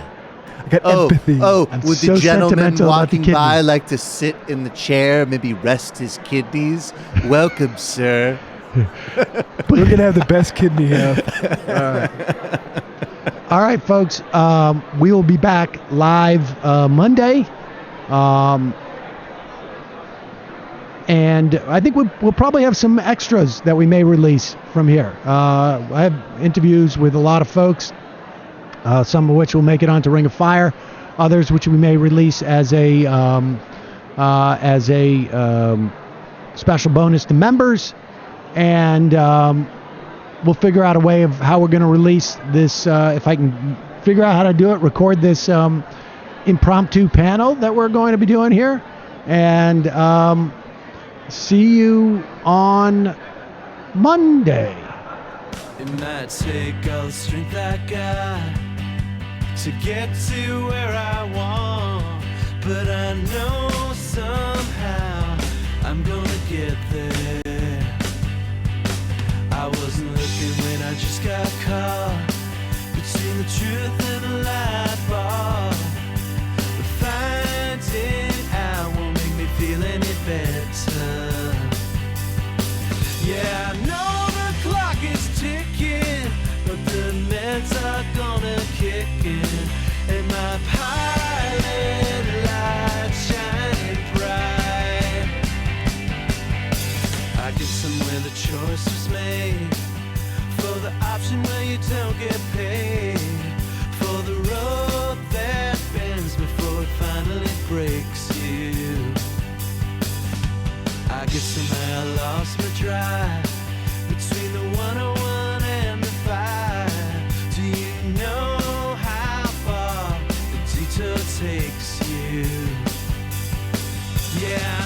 I got empathy. Would the gentleman walking by like to sit in the chair, maybe rest his kidneys? Welcome, sir. We're going to have the best kidney health. All right, folks. We will be back live Monday. And I think we'll probably have some extras that we may release from here. I have interviews with a lot of folks, some of which will make it onto Ring of Fire, others which we may release as a special bonus to members. And we'll figure out a way of how we're going to release this. If I can figure out how to do it, record this impromptu panel that we're going to be doing here. And see you on Monday. It might take all the strength I got to get to where I want, but I know somehow I'm gonna get there. I wasn't looking when I just got caught between the truth and the light bar, but finding out won't make me feel any better. Yeah, I know the clock is ticking, but the meds are gonna kick in, and my pilot light shining bright. option where you don't get paid for the rope that bends before it finally breaks you. I guess somehow I lost my drive between the 101 and the 5. Do you know how far the detour takes you? Yeah.